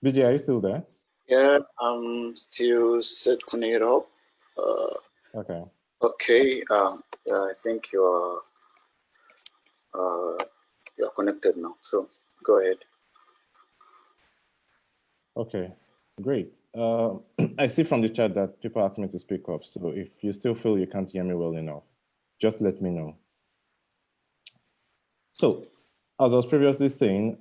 BJ, are you still there? Yeah, I'm still setting it up. Okay. Okay. Yeah, I think you're connected now. So go ahead. Okay. Great. I see from the chat that people asked me to speak up. So if you still feel you can't hear me well enough, just let me know. So, as I was previously saying,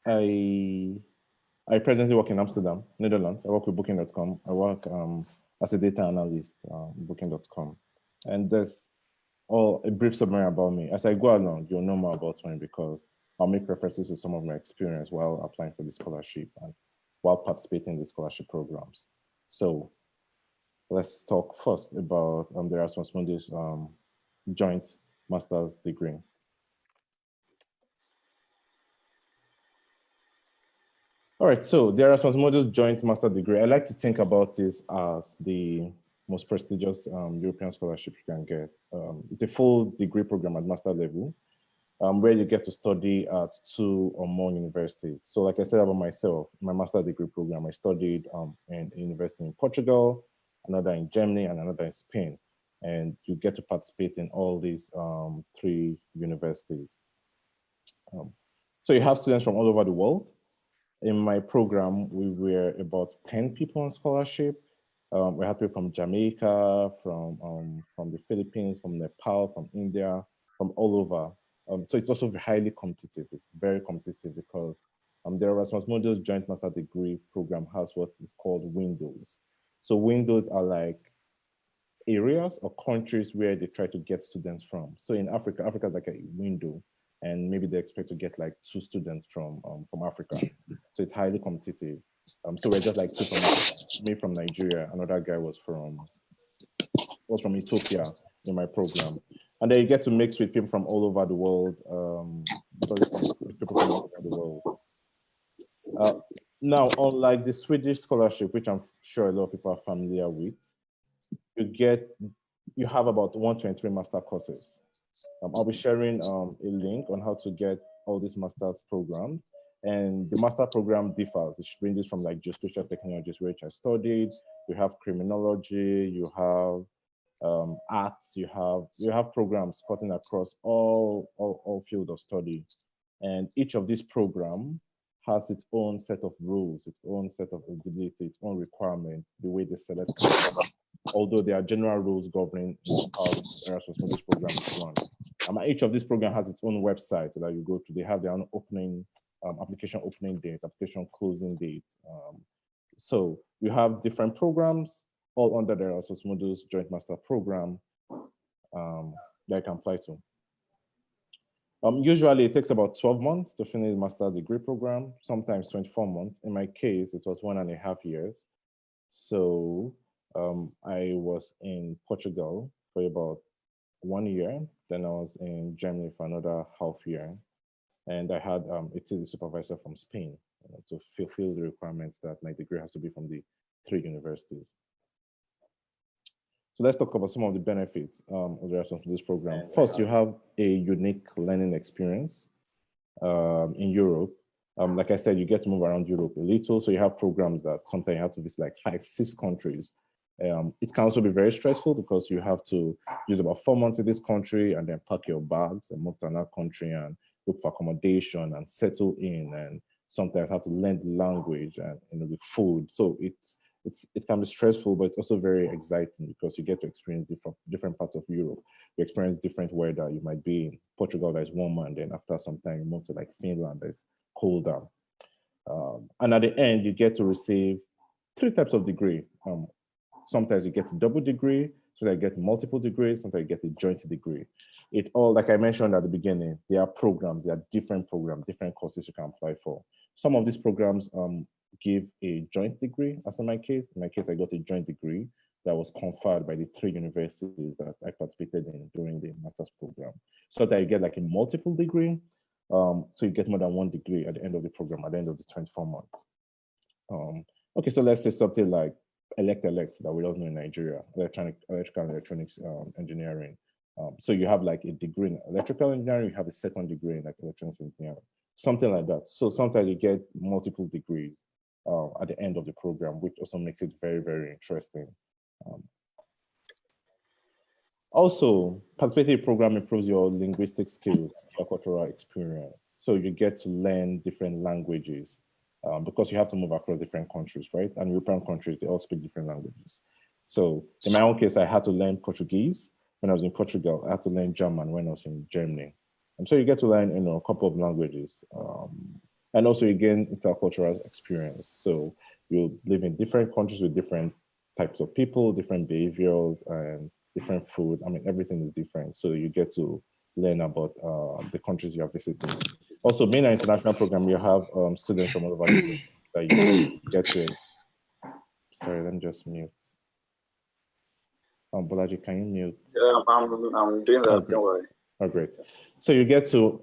I presently work in Amsterdam, Netherlands. I work with Booking.com. I work as a data analyst, Booking.com. And there's a brief summary about me. As I go along, you'll know more about me because I'll make references to some of my experience while applying for the scholarship and while participating in the scholarship programs. So let's talk first about the Erasmus Mundus joint master's degree. All right, so the Erasmus Mundus joint master degree. I like to think about this as the most prestigious European scholarship you can get. It's a full degree program at master level, where you get to study at 2 or more universities. So like I said about myself, my master degree program, I studied in a university in Portugal, another in Germany, and another in Spain. And you get to participate in all these 3 universities. So you have students from all over the world. In my program, we were about 10 people on scholarship. We had people from Jamaica, from the Philippines, from Nepal, from India, from all over. So it's also highly competitive. It's very competitive because the Erasmus Mundus Joint Master Degree program has what is called windows. So windows are like areas or countries where they try to get students from. So in Africa, Africa is like a window, and maybe they expect to get like 2 students from Africa. So it's highly competitive. So we're just like 2 from Africa. Me from Nigeria, another guy was from Ethiopia in my program, and then you get to mix with people from all over the world. People from all over the world. Now, unlike the Swedish scholarship, which I'm sure a lot of people are familiar with, you have about 123 master courses. I'll be sharing a link on how to get all these master's programs. And the master program differs. It ranges from like geospatial technologies, which I studied. You have criminology, you have arts, you have programs cutting across all field of study. And each of these programs has its own set of rules, its own set of eligibility, its own requirement, the way they select candidates, although there are general rules governing how Erasmus Mundus program is run. Each of these programs has its own website that you go to. They have their own opening, application opening date, application closing date. So you have different programs all under the Erasmus Mundus Joint Master Program that I can apply to. Usually it takes about 12 months to finish the master's degree program, sometimes 24 months. In my case, it was 1.5 years. So I was in Portugal for about 1 year. Then I was in Germany for another half year. And I had a TD supervisor from Spain to fulfill the requirements that my degree has to be from the 3 universities. So let's talk about some of the benefits of the Erasmus Mundus program. First, you have a unique learning experience in Europe. Like I said, you get to move around Europe a little. So you have programs that sometimes you have to visit like 5, 6 countries. It can also be very stressful because you have to use about 4 months in this country and then pack your bags and move to another country and look for accommodation and settle in, and sometimes have to learn the language and the food. So it can be stressful, but it's also very exciting because you get to experience different parts of Europe. You experience different weather. You might be in Portugal that is warmer, and then after some time you move to like Finland that is colder. And at the end, you get to receive 3 types of degree. Sometimes you get a double degree, so you get multiple degrees, sometimes you get a joint degree. It all, like I mentioned at the beginning, there are programs, there are different programs, different courses you can apply for. Some of these programs give a joint degree, as in my case. In my case, I got a joint degree that was conferred by the 3 universities that I participated in during the master's program. So that you get like a multiple degree, so you get more than 1 degree at the end of the program, at the end of the 24 months. Okay, so let's say something like elect that we all know in Nigeria, electrical and electronics engineering. So you have like a degree in electrical engineering, you have a second degree in like electronics engineering. something like that. So sometimes you get multiple degrees at the end of the program, which also makes it very, very interesting. Also, participating program improves your linguistic skills, your cultural experience. So you get to learn different languages because you have to move across different countries, right? And European countries, they all speak different languages. So in my own case, I had to learn Portuguese when I was in Portugal. I had to learn German when I was in Germany. And so you get to learn, a couple of languages. And also you gain intercultural experience. So you live in different countries with different types of people, different behaviors, and different food. I mean, everything is different. So you get to learn about the countries you are visiting. Also, being an international program, you have students from all over the world that you get to. Sorry, let me just mute. Bolaji, can you mute? I'm doing that. Don't worry. Oh, great. So you get to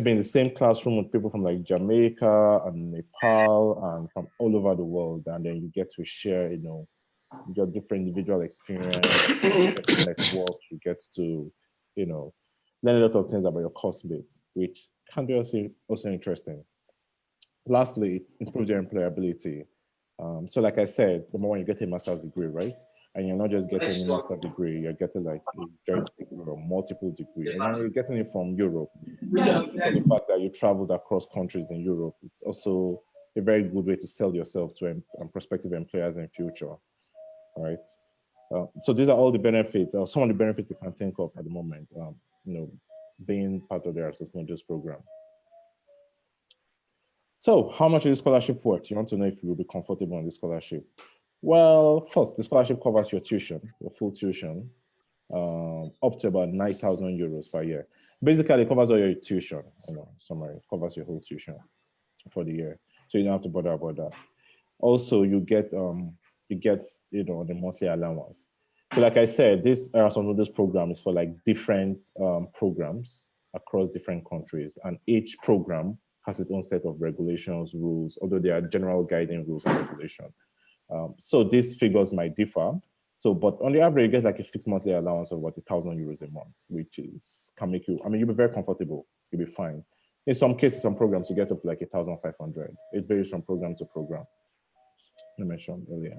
be in the same classroom with people from like Jamaica and Nepal and from all over the world, and then you get to share, your different individual experience, you get to network, you get to, learn a lot of things about your classmates, which can be also interesting. Lastly, it improves your employability. So like I said, the more you get a master's degree, right? And you're not just getting a master's degree, you're getting like a joint degree or multiple degree. And you're getting it from Europe. For the fact that you traveled across countries in Europe, it's also a very good way to sell yourself to prospective employers in future, right? So these are all the benefits, or some of the benefits you can think of at the moment, being part of the Erasmus Mundus program. So how much is the scholarship worth? You want to know if you will be comfortable on the scholarship. Well, first, the scholarship covers your tuition, your full tuition, up to about 9,000 euros per year. Basically, it covers all your tuition, summary, it covers your whole tuition for the year. So you don't have to bother about that. Also, you get the monthly allowance. So like I said, this Erasmus Mundus program is for like different programs across different countries, and each program has its own set of regulations, rules, although there are general guiding rules and regulations. So these figures might differ. So, but on the average, you get like a fixed monthly allowance of about 1,000 euros a month, which can make you, you'll be very comfortable, you'll be fine. In some cases, some programs, you get up to like 1,500. It varies from program to program, I mentioned earlier.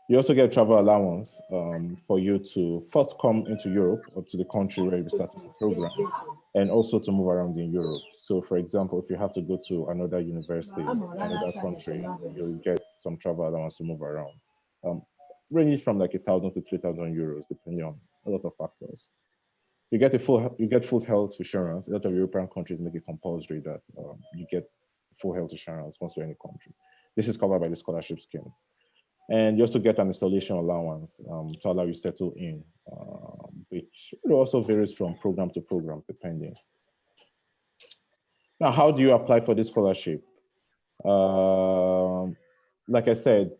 You also get travel allowance for you to first come into Europe or to the country where you started the program, and also to move around in Europe. So for example, if you have to go to another university, another country, you'll get some travel allowance to move around. Ranges from like 1,000 to 3,000 euros, depending on a lot of factors. You get full health insurance. A lot of European countries make it compulsory that you get full health insurance once you're in a country. This is covered by the scholarship scheme. And you also get an installation allowance to allow you to settle in, which also varies from program to program, depending. Now, how do you apply for this scholarship? Like I said,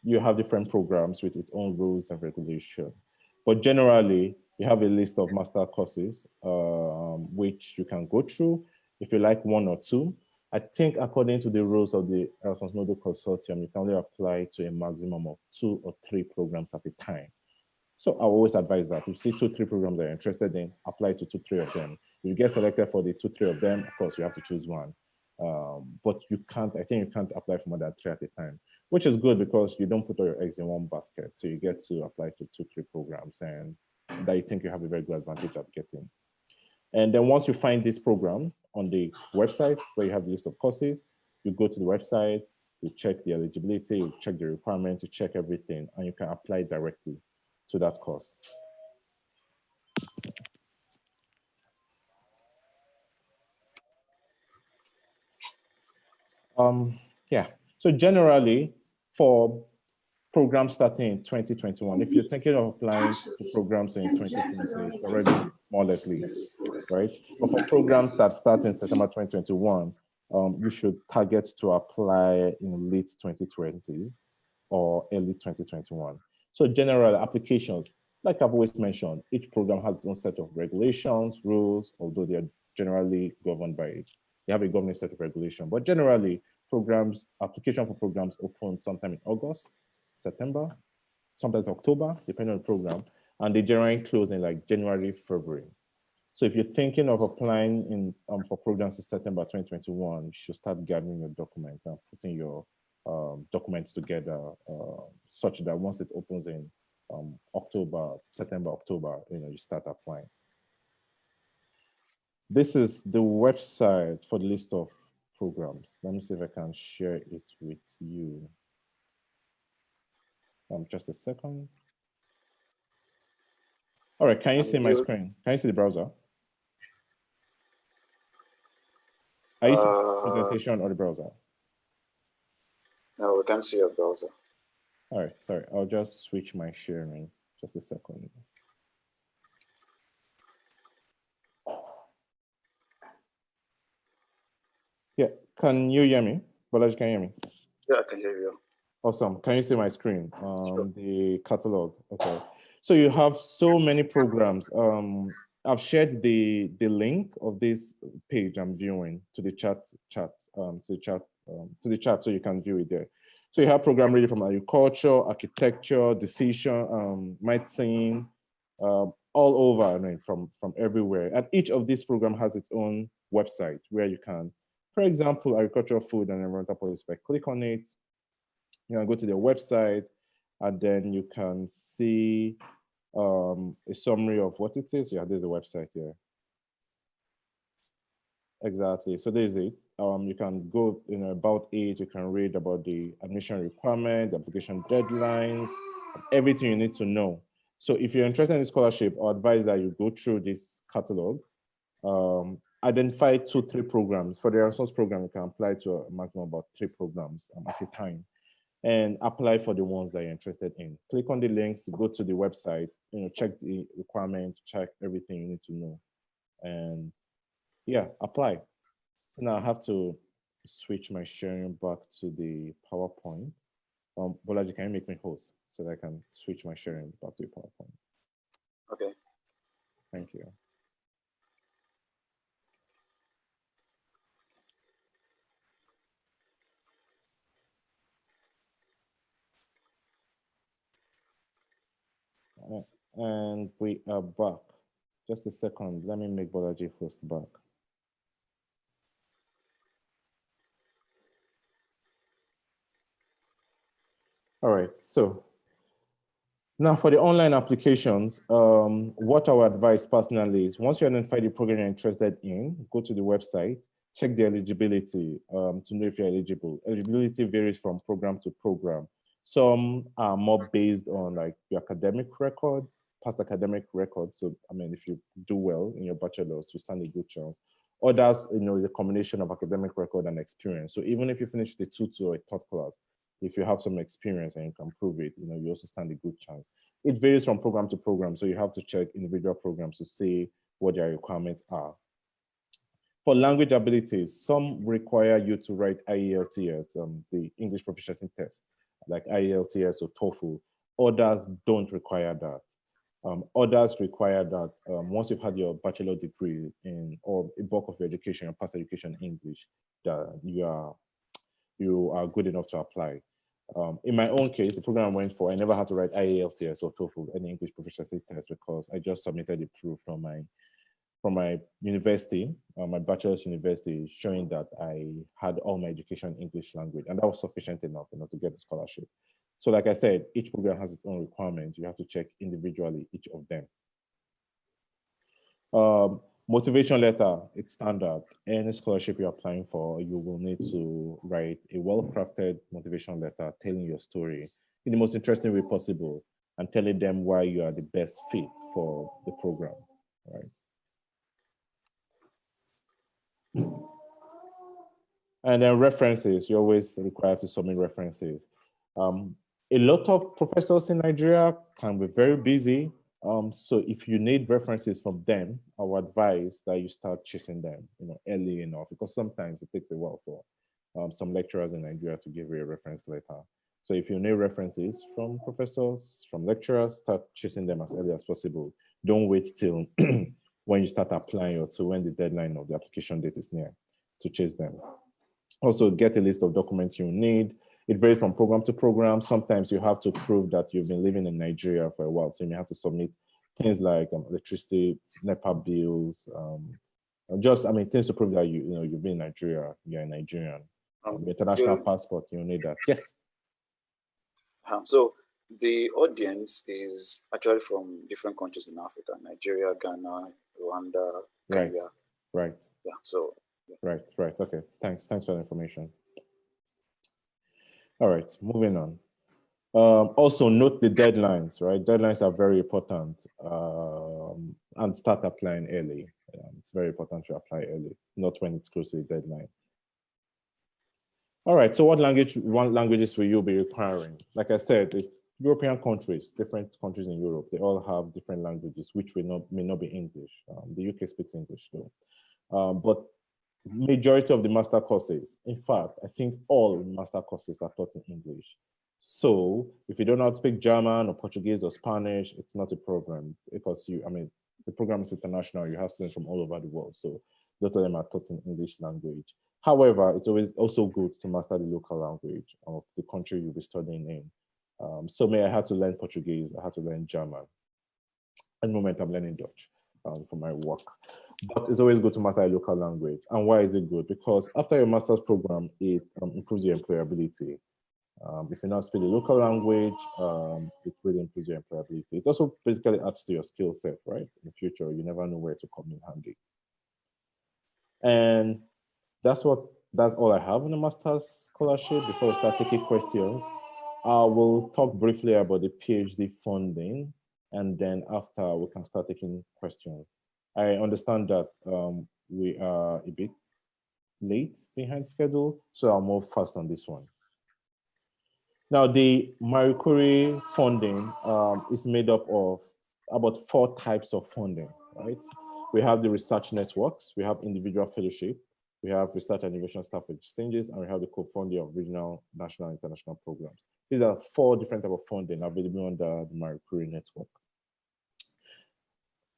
you have different programs with its own rules and regulations. But generally, you have a list of master courses, which you can go through. If you like one or two, I think according to the rules of the Erasmus Mundus Consortium, you can only apply to a maximum of 2 or 3 programs at a time. So I always advise that if you see 2 or 3 programs that you're interested in, apply to 2 or 3 of them. If you get selected for the 2 or 3 of them, of course, you have to choose one. But I think you can't apply for more than 3 at a time, which is good because you don't put all your eggs in one basket. So you get to apply to 2 or 3 programs, and that you think you have a very good advantage at getting. And then once you find this program on the website where you have the list of courses, you go to the website, you check the eligibility, you check the requirements, you check everything, and you can apply directly to that course. Yeah, so generally for programs starting in 2021, if you're thinking of applying to programs in 2020, it's already more or less late, right? But for programs that start in September 2021, you should target to apply in late 2020 or early 2021. So general applications, like I've always mentioned, each program has its own set of regulations, rules, although they are generally governed by it. They have a governing set of regulations, but generally application for programs open sometime in August, September, sometimes October, depending on the program, and they generally close in like January, February. So if you're thinking of applying for programs in September 2021, you should start gathering your documents and putting your documents together such that once it opens in September, October, you start applying. This is the website for the list of programs. Let me see if I can share it with you. Just a second. All right, can you see my screen? Can you see the browser? Are you seeing the presentation or the browser? No, we can't see your browser. All right, sorry. I'll just switch my sharing. Just a second. Yeah, can you hear me? Balaji, can you hear me? Yeah, I can hear you. Awesome. Can you see my screen? Sure. The catalog. Okay. So you have so many programs. I've shared the link of this page I'm viewing to the chat, so you can view it there. So you have program ready from agriculture, architecture, decision, medicine, all over, I mean, from everywhere. And each of these programs has its own website where you can, for example, agricultural, food, and environmental policy. Click on it. You can go to their website, and then you can see a summary of what it is. Yeah, there's a website here. Exactly. So there's it. You can go about it. You can read about the admission requirement, the application deadlines, everything you need to know. So if you're interested in scholarship, I advise that you go through this catalog. Identify 2-3 programs. For the Erasmus program, you can apply to a maximum of about 3 programs at a time, and apply for the ones that you're interested in. Click on the links, go to the website, check the requirements, check everything you need to know, and yeah, apply. So now I have to switch my sharing back to the PowerPoint. Bolaji, can you make me host so that I can switch my sharing back to the PowerPoint? Okay. Thank you. And we are back. Just a second. Let me make Bolaji host back. All right. So now for the online applications, what I would advise personally is once you identify the program you're interested in, go to the website, check the eligibility to know if you're eligible. Eligibility varies from program to program. Some are more based on your academic records, past academic records. So, I mean, if you do well in your bachelor's, you stand a good chance. Others, is a combination of academic record and experience. So even if you finish the 2-2 or a third class, if you have some experience and you can prove it, you also stand a good chance. It varies from program to program. So you have to check individual programs to see what their requirements are. For language abilities, some require you to write IELTS, the English proficiency test, like IELTS or TOEFL. Others don't require that. Others require that once you've had your bachelor degree or a bulk of your education, your past education in English, that you are good enough to apply. In my own case, the program I went for, I never had to write IELTS or TOEFL, any English proficiency test, because I just submitted the proof from my university, my bachelor's university, showing that I had all my education in English language, and that was sufficient enough to get the scholarship. So like I said, each program has its own requirements. You have to check individually each of them. Motivation letter, it's standard. Any scholarship you're applying for, you will need to write a well-crafted motivation letter telling your story in the most interesting way possible and telling them why you are the best fit for the program, right? And then references, you're always required to submit references. A lot of professors in Nigeria can be very busy. So if you need references from them, I would advise that you start chasing them, early enough, because sometimes it takes a while for some lecturers in Nigeria to give you a reference letter. So if you need references from professors, from lecturers, start chasing them as early as possible. Don't wait till when you start applying or till when the deadline of the application date is near to chase them. Also, get a list of documents you need. It varies from program to program. Sometimes you have to prove that you've been living in Nigeria for a while, so you may have to submit things like electricity, NEPA bills, things to prove that you've been in Nigeria, you're a Nigerian. International passport, you need that. Yes. So the audience is actually from different countries in Africa: Nigeria, Ghana, Rwanda, Kenya. Right. Yeah. So. Yeah. Right. Okay. Thanks for the information. All right. Moving on. Also note the deadlines. Right. Deadlines are very important, and start applying early. It's very important to apply early, not when it's close to the deadline. All right, so what languages will you be requiring? Like I said, it's European countries, different countries in Europe, they all have different languages, which may not be English. The UK speaks English too. But majority of the master courses, in fact, I think all master courses are taught in English. So if you don't know how to speak German or Portuguese or Spanish, it's not a problem because the program is international, you have students from all over the world. So a lot of them are taught in English language. However, it's always also good to master the local language of the country you'll be studying in. So I had to learn Portuguese, I had to learn German. At the moment, I'm learning Dutch for my work. But it's always good to master a local language. And why is it good? Because after your master's program, it improves your employability. If you now speak the local language, it really improves your employability. It also basically adds to your skill set, right? In the future, you never know where to come in handy. And that's all I have on the master's scholarship. Before we start taking questions, I will talk briefly about the PhD funding, and then after we can start taking questions. I understand that we are a bit late behind schedule, so I'll move fast on this one. Now, the Marie Curie funding is made up of about 4 types of funding, right? We have the research networks, we have individual fellowship, we have research and innovation staff exchanges, and we have the co-funding of regional, national, and international programs. These are 4 different types of funding available under the Marie Curie network.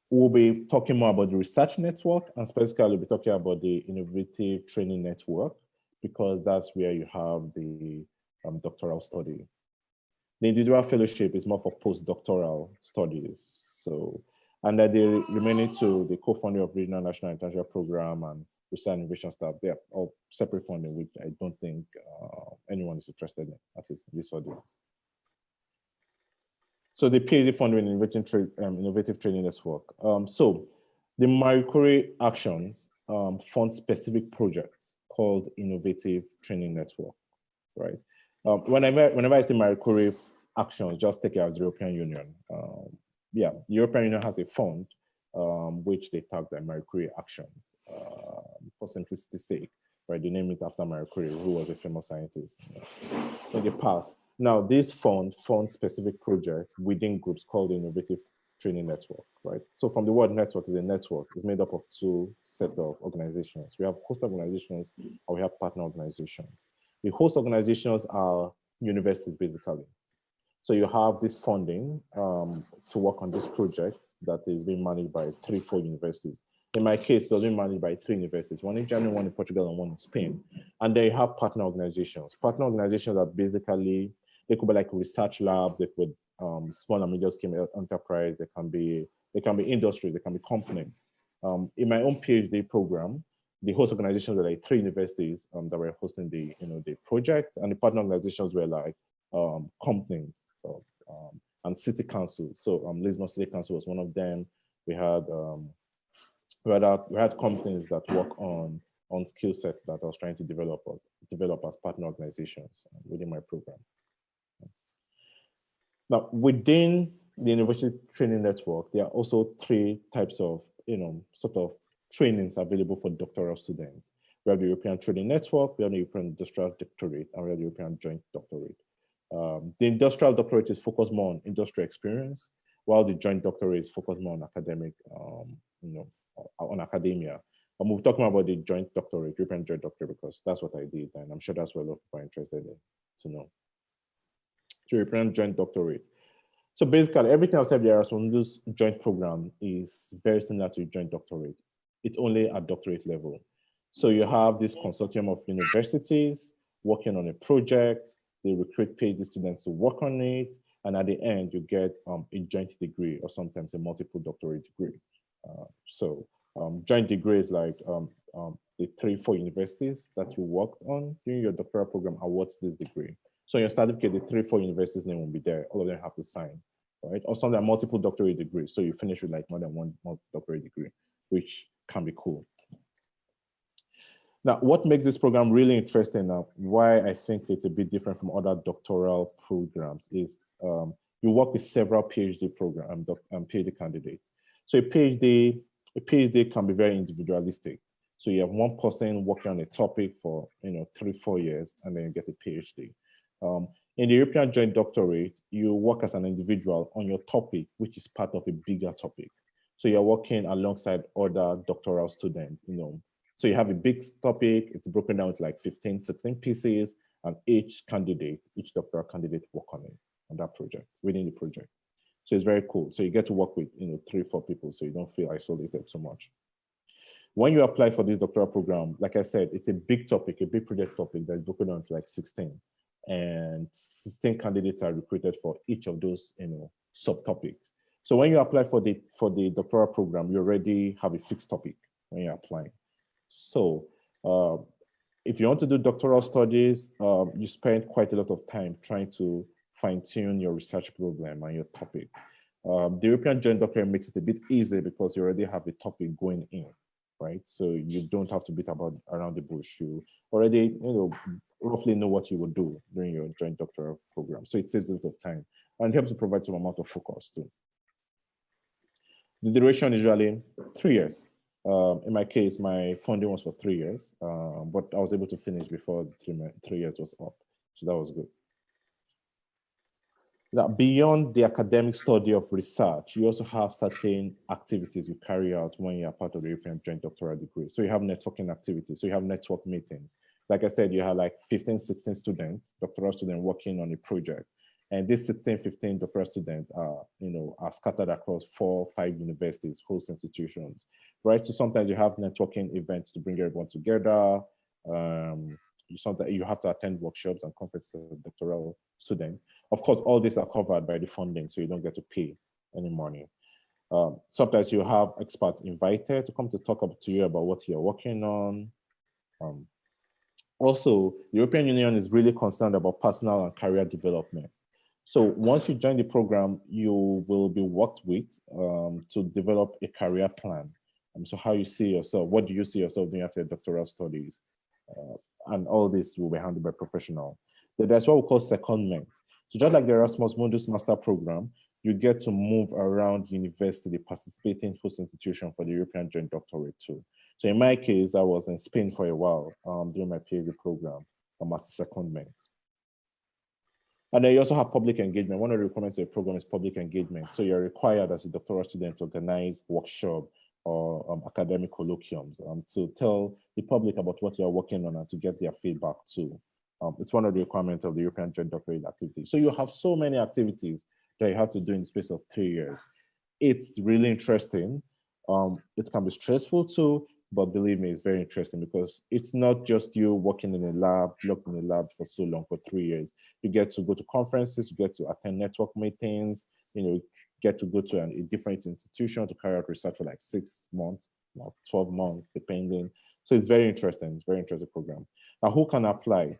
We'll be talking more about the research network, and specifically we'll be talking about the innovative training network, because that's where you have the doctoral study. The individual fellowship is more for postdoctoral studies. So, and then the remaining 2, the co-funding of regional, national, and international program and research and innovation staff, they're all separate funding, which I don't think anyone is interested in, at least in this audience. So the PhD funding and innovative training network. So the Marie Curie actions fund specific projects called innovative training network, right? Whenever I say Marie Curie actions, just take it as the European Union. The European Union has a fund which they tag the Marie Curie actions for simplicity's sake, right? They name it after Marie Curie, who was a famous scientist in the past. Now, this fund funds specific projects within groups called the Innovative Training Network, right? So from the word network is a network. It's made up of 2 sets of organizations. We have host organizations and we have partner organizations. The host organizations are universities, basically. So you have this funding to work on this project that is being managed by 3-4 universities. In my case, it was being managed by 3 universities, one in Germany, one in Portugal, and one in Spain. And they have partner organizations. Partner organizations are basically, they could be like research labs, they could small and medium scale enterprise, they can be industry, they can be companies. In my own PhD program, the host organizations were like 3 universities that were hosting the project, and the partner organizations were like companies, so and city councils. So Lisbon City Council was one of them. We had companies that work on skill sets that I was trying to develop as partner organizations within my program. Now, within the Innovation Training Network, there are also 3 types of sort of trainings available for doctoral students. We have the European Training Network, we have the European Industrial Doctorate, and we have the European Joint Doctorate. The Industrial Doctorate is focused more on industry experience, while the Joint Doctorate is focused more on academic, on academia. And we'll talk more about the Joint Doctorate, European Joint Doctorate, because that's what I did, and I'm sure that's what a lot of people are interested in to know. So European Joint Doctorate. So basically, everything I've said there on this joint program is very similar to Joint Doctorate. It's only at doctorate level. So you have this consortium of universities working on a project. They recruit PhD students to work on it. And at the end, you get a joint degree or sometimes a multiple doctorate degree. Joint degree is like the 3-4 universities that you worked on during your doctoral program awards this degree. So your certificate, the 3-4 universities name will be there. All of them have to sign, right? Or some are multiple doctorate degrees. So you finish with like more than one doctorate degree, which can be cool. Now, what makes this program really interesting, why I think it's a bit different from other doctoral programs is you work with several PhD PhD candidates. So a PhD can be very individualistic. So you have one person working on a topic for 3-4 years, and then you get a PhD. In the European Joint Doctorate, you work as an individual on your topic, which is part of a bigger topic. So you're working alongside other doctoral students, So you have a big topic, it's broken down to like 15, 16 pieces, and each doctoral candidate work on it, on that project, within the project. So it's very cool. So you get to work with 3-4 people, so you don't feel isolated so much. When you apply for this doctoral program, like I said, it's a big topic, a big project topic that's broken down to like 16. And 16 candidates are recruited for each of those subtopics. So when you apply for the doctoral program, you already have a fixed topic when you're applying. So if you want to do doctoral studies, you spend quite a lot of time trying to fine-tune your research problem and your topic. The European Joint Doctorate makes it a bit easier because you already have a topic going in, right? So you don't have to beat around the bush. You already, roughly know what you will do during your joint doctoral program. So it saves a lot of time and helps to provide some amount of focus too. The duration is usually 3 years. In my case, my funding was for 3 years, but I was able to finish before the 3 years was up. So that was good. Now, beyond the academic study of research, you also have certain activities you carry out when you're part of the European Joint Doctoral Degree. So you have networking activities, so you have network meetings. Like I said, you have like 15, 16 students, doctoral students working on a project. And these 16, 15 doctoral students are scattered across 4 or 5 universities, host institutions, right? So sometimes you have networking events to bring everyone together. Sometimes you have to attend workshops and conferences as a doctoral student. Of course, all these are covered by the funding, so you don't get to pay any money. Sometimes you have experts invited to come to talk to you about what you're working on. Also, the European Union is really concerned about personal and career development. So once you join the program, you will be worked with to develop a career plan. So how you see yourself, what do you see yourself doing after doctoral studies? And all this will be handled by professional. There's what we call secondment. So just like the Erasmus Mundus master program, you get to move around university, participating host institution for the European Joint Doctorate too. So in my case, I was in Spain for a while during my PhD program, a master secondment. And then you also have public engagement. One of the requirements of the program is public engagement. So you're required as a doctoral student to organize workshop or academic colloquiums to tell the public about what you're working on and to get their feedback too. It's one of the requirements of the European Joint Doctorate activity. So you have so many activities that you have to do in the space of 3 years. It's really interesting. It can be stressful too, but believe me, it's very interesting because it's not just you working in a lab, locked in a lab for so long, for 3 years. You get to go to conferences, you get to attend network meetings, get to go to a different institution to carry out research for like 6 months, 12 months, depending. So it's very interesting. It's a very interesting program. Now, who can apply?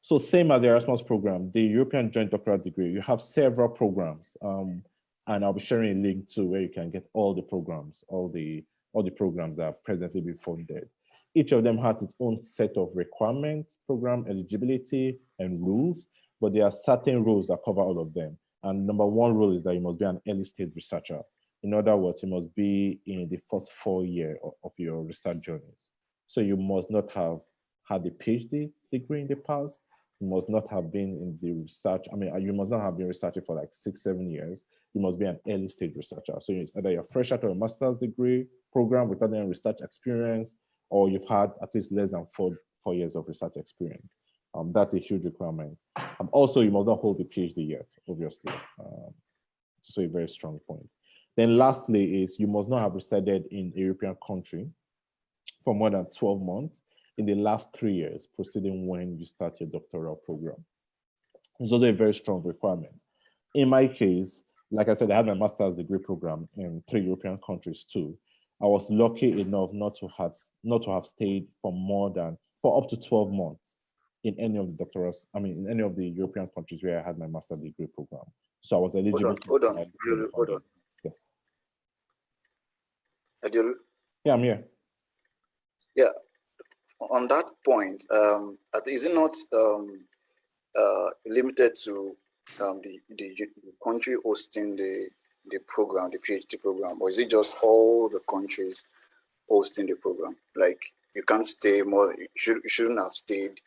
So same as the Erasmus program, the European Joint Doctoral Degree, you have several programs. And I'll be sharing a link to where you can get all the programs, all the programs that are presently being funded. Each of them has its own set of requirements, program eligibility, and rules, but there are certain rules that cover all of them. And number one rule is that you must be an early stage researcher. In other words, you must be in the first 4 years of your research journeys. So you must not have had a PhD degree in the past. You must not have been in the research. You must not have been researching for like 6-7 years. You must be an early stage researcher. So it's either you're fresh out of a master's degree program without any research experience, or you've had at least less than four years of research experience. That's a huge requirement. Also, you must not hold a PhD yet, obviously. So a very strong point. Then lastly is you must not have resided in a European country for more than 12 months. in the last 3 years preceding when you start your doctoral program. It's also a very strong requirement. In my case, like I said, I had my master's degree program in 3 European countries too. I was lucky enough not to have stayed for up to 12 months in any of the in any of the European countries where I had my master's degree program. So I was eligible. Hold on. Yes. Adil? Yeah, I'm here. Yeah. On that point, is it not limited to the country hosting the program, the PhD program, or is it just all the countries hosting the program? Like you can't stay more. You shouldn't have stayed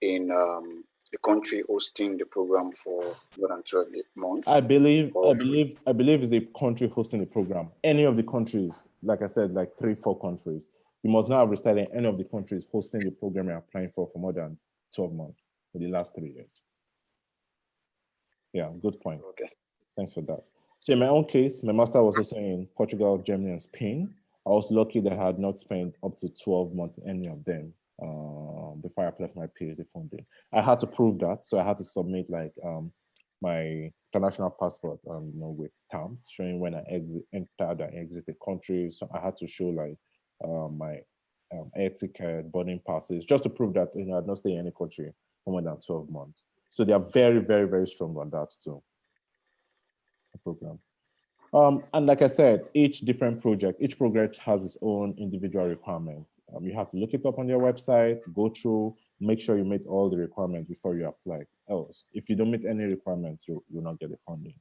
in the country hosting the program for more than 12 months. I believe it's the country hosting the program. Any of the countries, like I said, like 3-4 countries, you must not have resided in any of the countries hosting the program you're applying for more than 12 months for the last 3 years. Yeah, good point. Okay. Thanks for that. So in my own case, my master was also in Portugal, Germany, and Spain. I was lucky that I had not spent up to 12 months in any of them before I applied for my PhD funding. I had to prove that, so I had to submit like my international passport, with stamps showing when I entered and exited country. So I had to show like my air ticket, boarding passes, just to prove that I had not stayed in any country for more than 12 months. So they are very, very, very strong on that too. The program. And like I said, each project has its own individual requirements. You have to look it up on their website, go through, make sure you meet all the requirements before you apply. Else, if you don't meet any requirements, you'll not get the funding.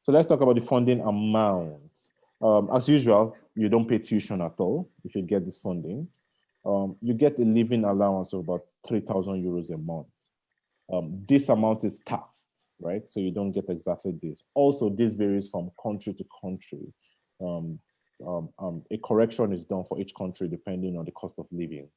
So let's talk about the funding amount. As usual, you don't pay tuition at all if you get this funding. You get a living allowance of about 3,000 euros a month. This amount is taxed, right? So you don't get exactly this. Also, this varies from country to country. A correction is done for each country depending on the cost of living.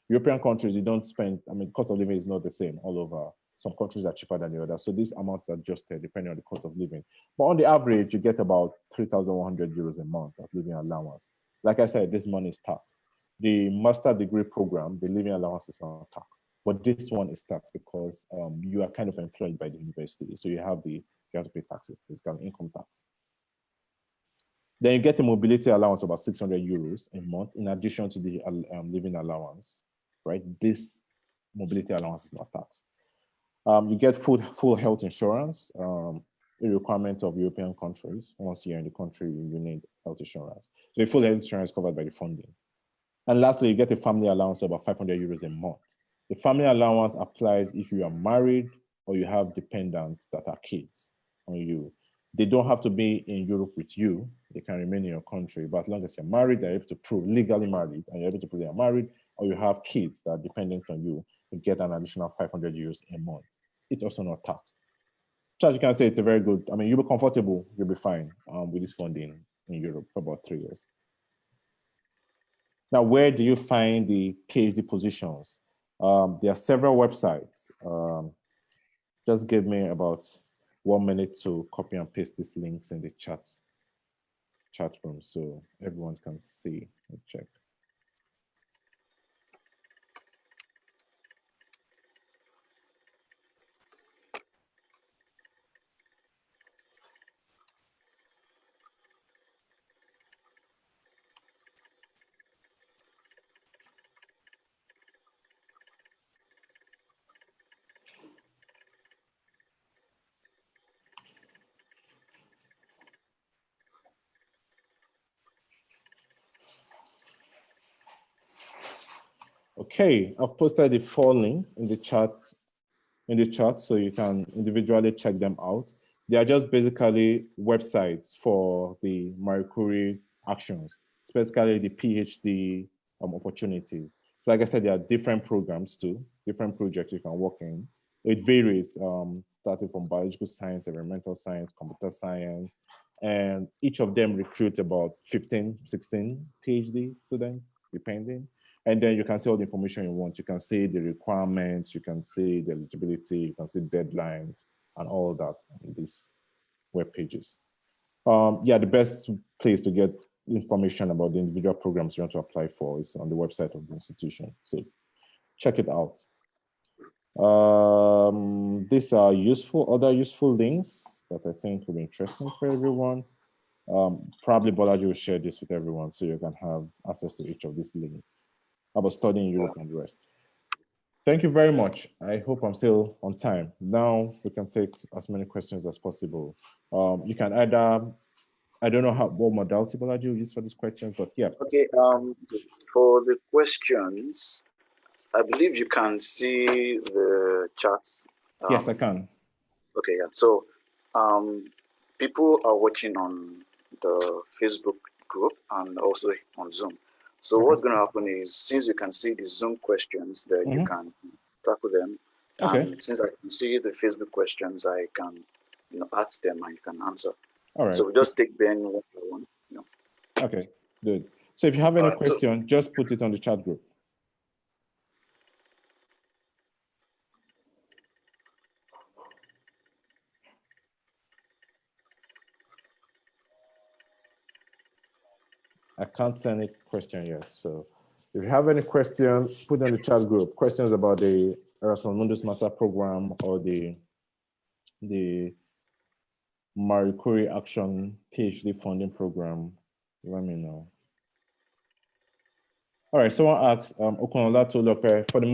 European countries, you don't spend, cost of living is not the same all over. Some countries are cheaper than the others. So these amounts are adjusted depending on the cost of living. But on the average, you get about 3,100 euros a month as living allowance. Like I said, this money is taxed. The master degree program, the living allowance is not taxed. But this one is taxed because you are kind of employed by the university. So you have to pay taxes. It's got an income tax. Then you get a mobility allowance of about 600 euros a month in addition to the living allowance, right? This mobility allowance is not taxed. You get full health insurance, a requirement of European countries. Once you're in the country, you need health insurance. So full health insurance is covered by the funding. And lastly, you get a family allowance of about 500 euros a month. The family allowance applies if you are married or you have dependents that are kids on you. They don't have to be in Europe with you. They can remain in your country, but as long as you're married, they're able to prove legally married, and you're able to prove they're married, or you have kids that are dependent on you, you get an additional 500 euros a month. It's also not taxed. So as you can say, it's a very good, you'll be comfortable, you'll be fine with this funding in Europe for about 3 years. Now, where do you find the PhD positions? There are several websites. Just give me about 1 minute to copy and paste these links in the chat room so everyone can see and check. Okay, I've posted the 4 links in the chat so you can individually check them out. They are just basically websites for the Marie Curie actions, specifically the PhD opportunities. So like I said, there are different programs too, different projects you can work in. It varies, starting from biological science, environmental science, computer science, and each of them recruits about 15, 16 PhD students, depending. And then you can see all the information you want. You can see the requirements, you can see the eligibility, you can see deadlines, and all that on these web pages. The best place to get information about the individual programs you want to apply for is on the website of the institution. So check it out. These are other useful links that I think will be interesting for everyone. Probably Bolaji will share this with everyone so you can have access to each of these links about studying Europe and the rest. Thank you very much. I hope I'm still on time. Now we can take as many questions as possible. You can either, I don't know what modality Bolaji will use for these questions, but yeah. Okay, for the questions, I believe you can see the charts. Yes, I can. Okay, yeah. So people are watching on the Facebook group and also on Zoom. So Okay. what's going to happen is, since you can see the Zoom questions, then you can tackle them. Okay. And since I can see the Facebook questions, I can, ask them and you can answer. All right. So we just take Ben one by one. Okay, good. So if you have any question, just put it on the chat group. I can't send any question yet. So if you have any question, put on the chat group. Questions about the Erasmus Mundus Master Program or the Marie Curie Action PhD Funding Program, let me know. All right, someone asked, Okonolato Lope, for the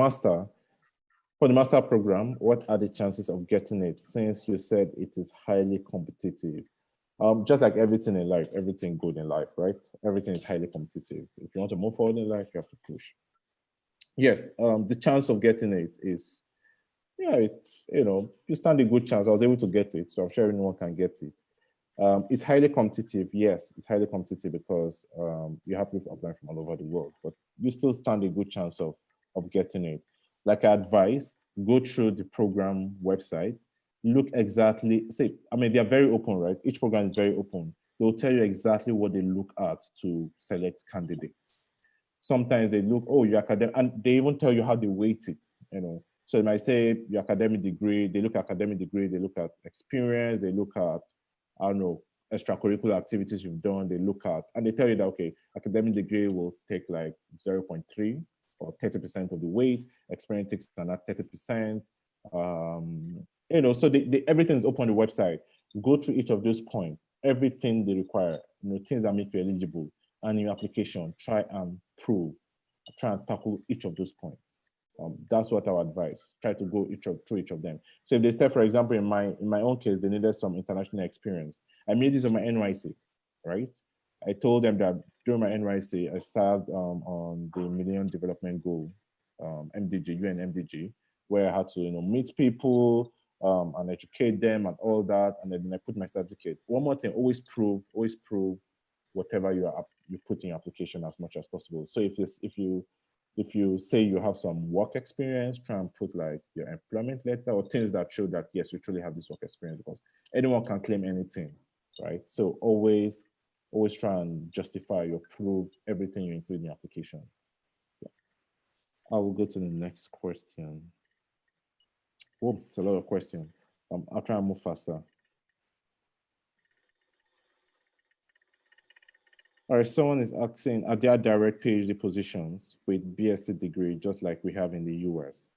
master program, what are the chances of getting it, since you said it is highly competitive? Just like everything in life, everything good in life, right? Everything is highly competitive. If you want to move forward in life, you have to push. Yes, the chance of getting it is, yeah, it's, you stand a good chance. I was able to get it, so I'm sure anyone can get it. It's highly competitive. Yes, it's highly competitive because you have people applying from all over the world, but you still stand a good chance of getting it. Like I advise, go through the program website, look exactly, they're very open, right? Each program is very open. They'll tell you exactly what they look at to select candidates. Sometimes they look, oh, your academic, and they even tell you how they weight it, So they might say your academic degree, they look at academic degree, they look at experience, they look at, I don't know, extracurricular activities you've done, they look at, and they tell you that, okay, academic degree will take like 0.3 or 30% of the weight, experience takes another 30%. So everything is open on the website. Go through each of those points, everything they require, things that make you eligible, and your application, try and tackle each of those points. That's what I would advise. Try to go through each of them. So if they said, for example, in my own case, they needed some international experience, I made this on my NYC, right? I told them that during my NYC, I served on the Millennium Development Goal, MDG, UN MDG, where I had to meet people and educate them and all that, and then I put my certificate. One more thing, always prove whatever you put in your application as much as possible. So if you say you have some work experience, try and put like your employment letter or things that show that, yes, you truly have this work experience, because anyone can claim anything, right? So always try and justify or prove everything you include in your application. Yeah. I will go to the next question. Oh, it's a lot of questions. I'll try and move faster. All right, someone is asking, are there direct PhD positions with BSc degree, just like we have in the US?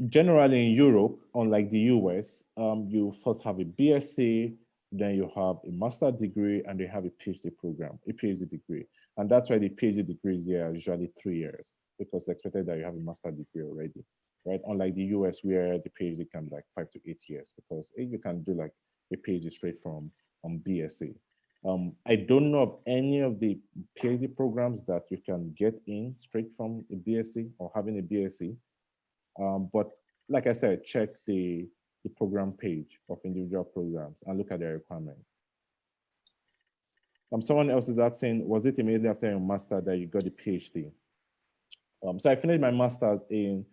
Generally in Europe, unlike the US, you first have a BSc, then you have a master's degree, and they have a PhD program, a PhD degree. And that's why the PhD degrees there are usually 3 years, because it's expected that you have a master's degree already, right? Unlike the US, where the PhD can be like 5 to 8 years, because you can do like a PhD straight from BSc. I don't know of any of the PhD programs that you can get in straight from a BSc or having a BSc. But like I said, check the program page of individual programs and look at their requirements. Someone else is asking, was it immediately after your master that you got the PhD? So I finished my master's in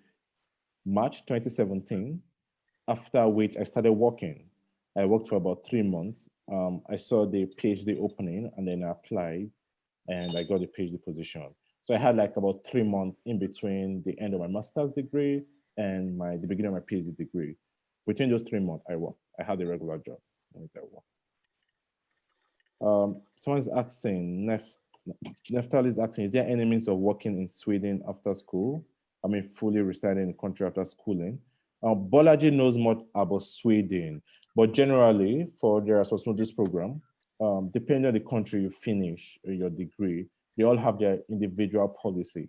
March 2017, after which I started working. I worked for about 3 months. I saw the PhD opening and then I applied and I got the PhD position. So I had like about 3 months in between the end of my master's degree and the beginning of my PhD degree. Between those 3 months, I worked. I had a regular job. Someone's asking, Neftali is asking, is there any means of working in Sweden after school? I mean, fully residing in the country after schooling. Bolaji knows much about Sweden, but generally for the Erasmus Mundus program, depending on the country you finish your degree, they all have their individual policy,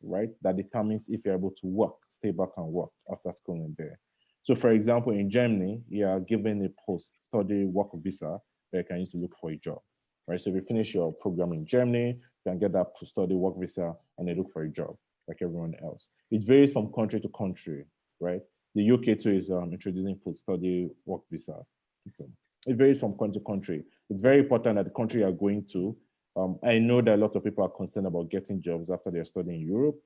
right? That determines if you're able to work, stay back and work after schooling there. So for example, in Germany, you are given a post-study work visa where you can use to look for a job, right? So if you finish your program in Germany, you can get that post-study work visa and then look for a job like everyone else. It varies from country to country, right? The UK too is introducing post-study work visas. So it varies from country to country. It's very important that the country you're going to, I know that a lot of people are concerned about getting jobs after they're studying in Europe.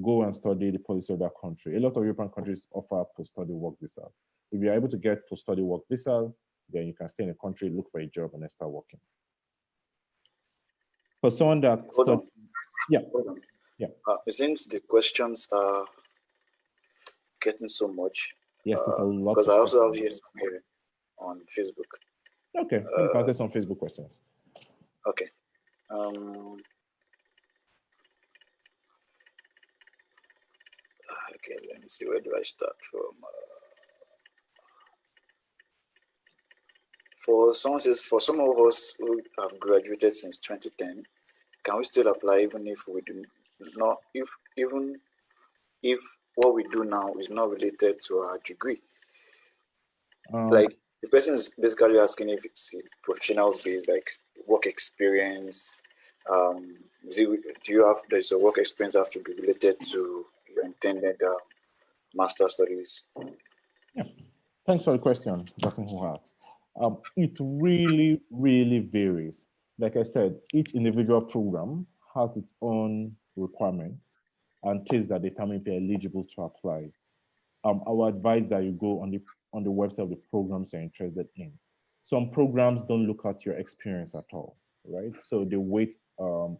Go and study the policy of that country. A lot of European countries offer post-study work visas. If you're able to get post-study work visa, then you can stay in the country, look for a job, and then start working. For someone that yeah. Since the questions are getting so much, yes, it's a lot. Because I also have here on Facebook. Okay, let me pass this on Facebook questions. Okay. Okay, let me see, where do I start from? For some of us who have graduated since 2010, can we still apply even if we do not, even if what we do now is not related to our degree? Like the person is basically asking if it's professional based, like work experience. Does your work experience have to be related to your intended master studies? Yeah, thanks for the question, person who asks. It really, really varies. Like I said, each individual program has its own requirements and tests that determine if you're eligible to apply. I would advise that you go on the website of the programs you're interested in. Some programs don't look at your experience at all, right? So they weight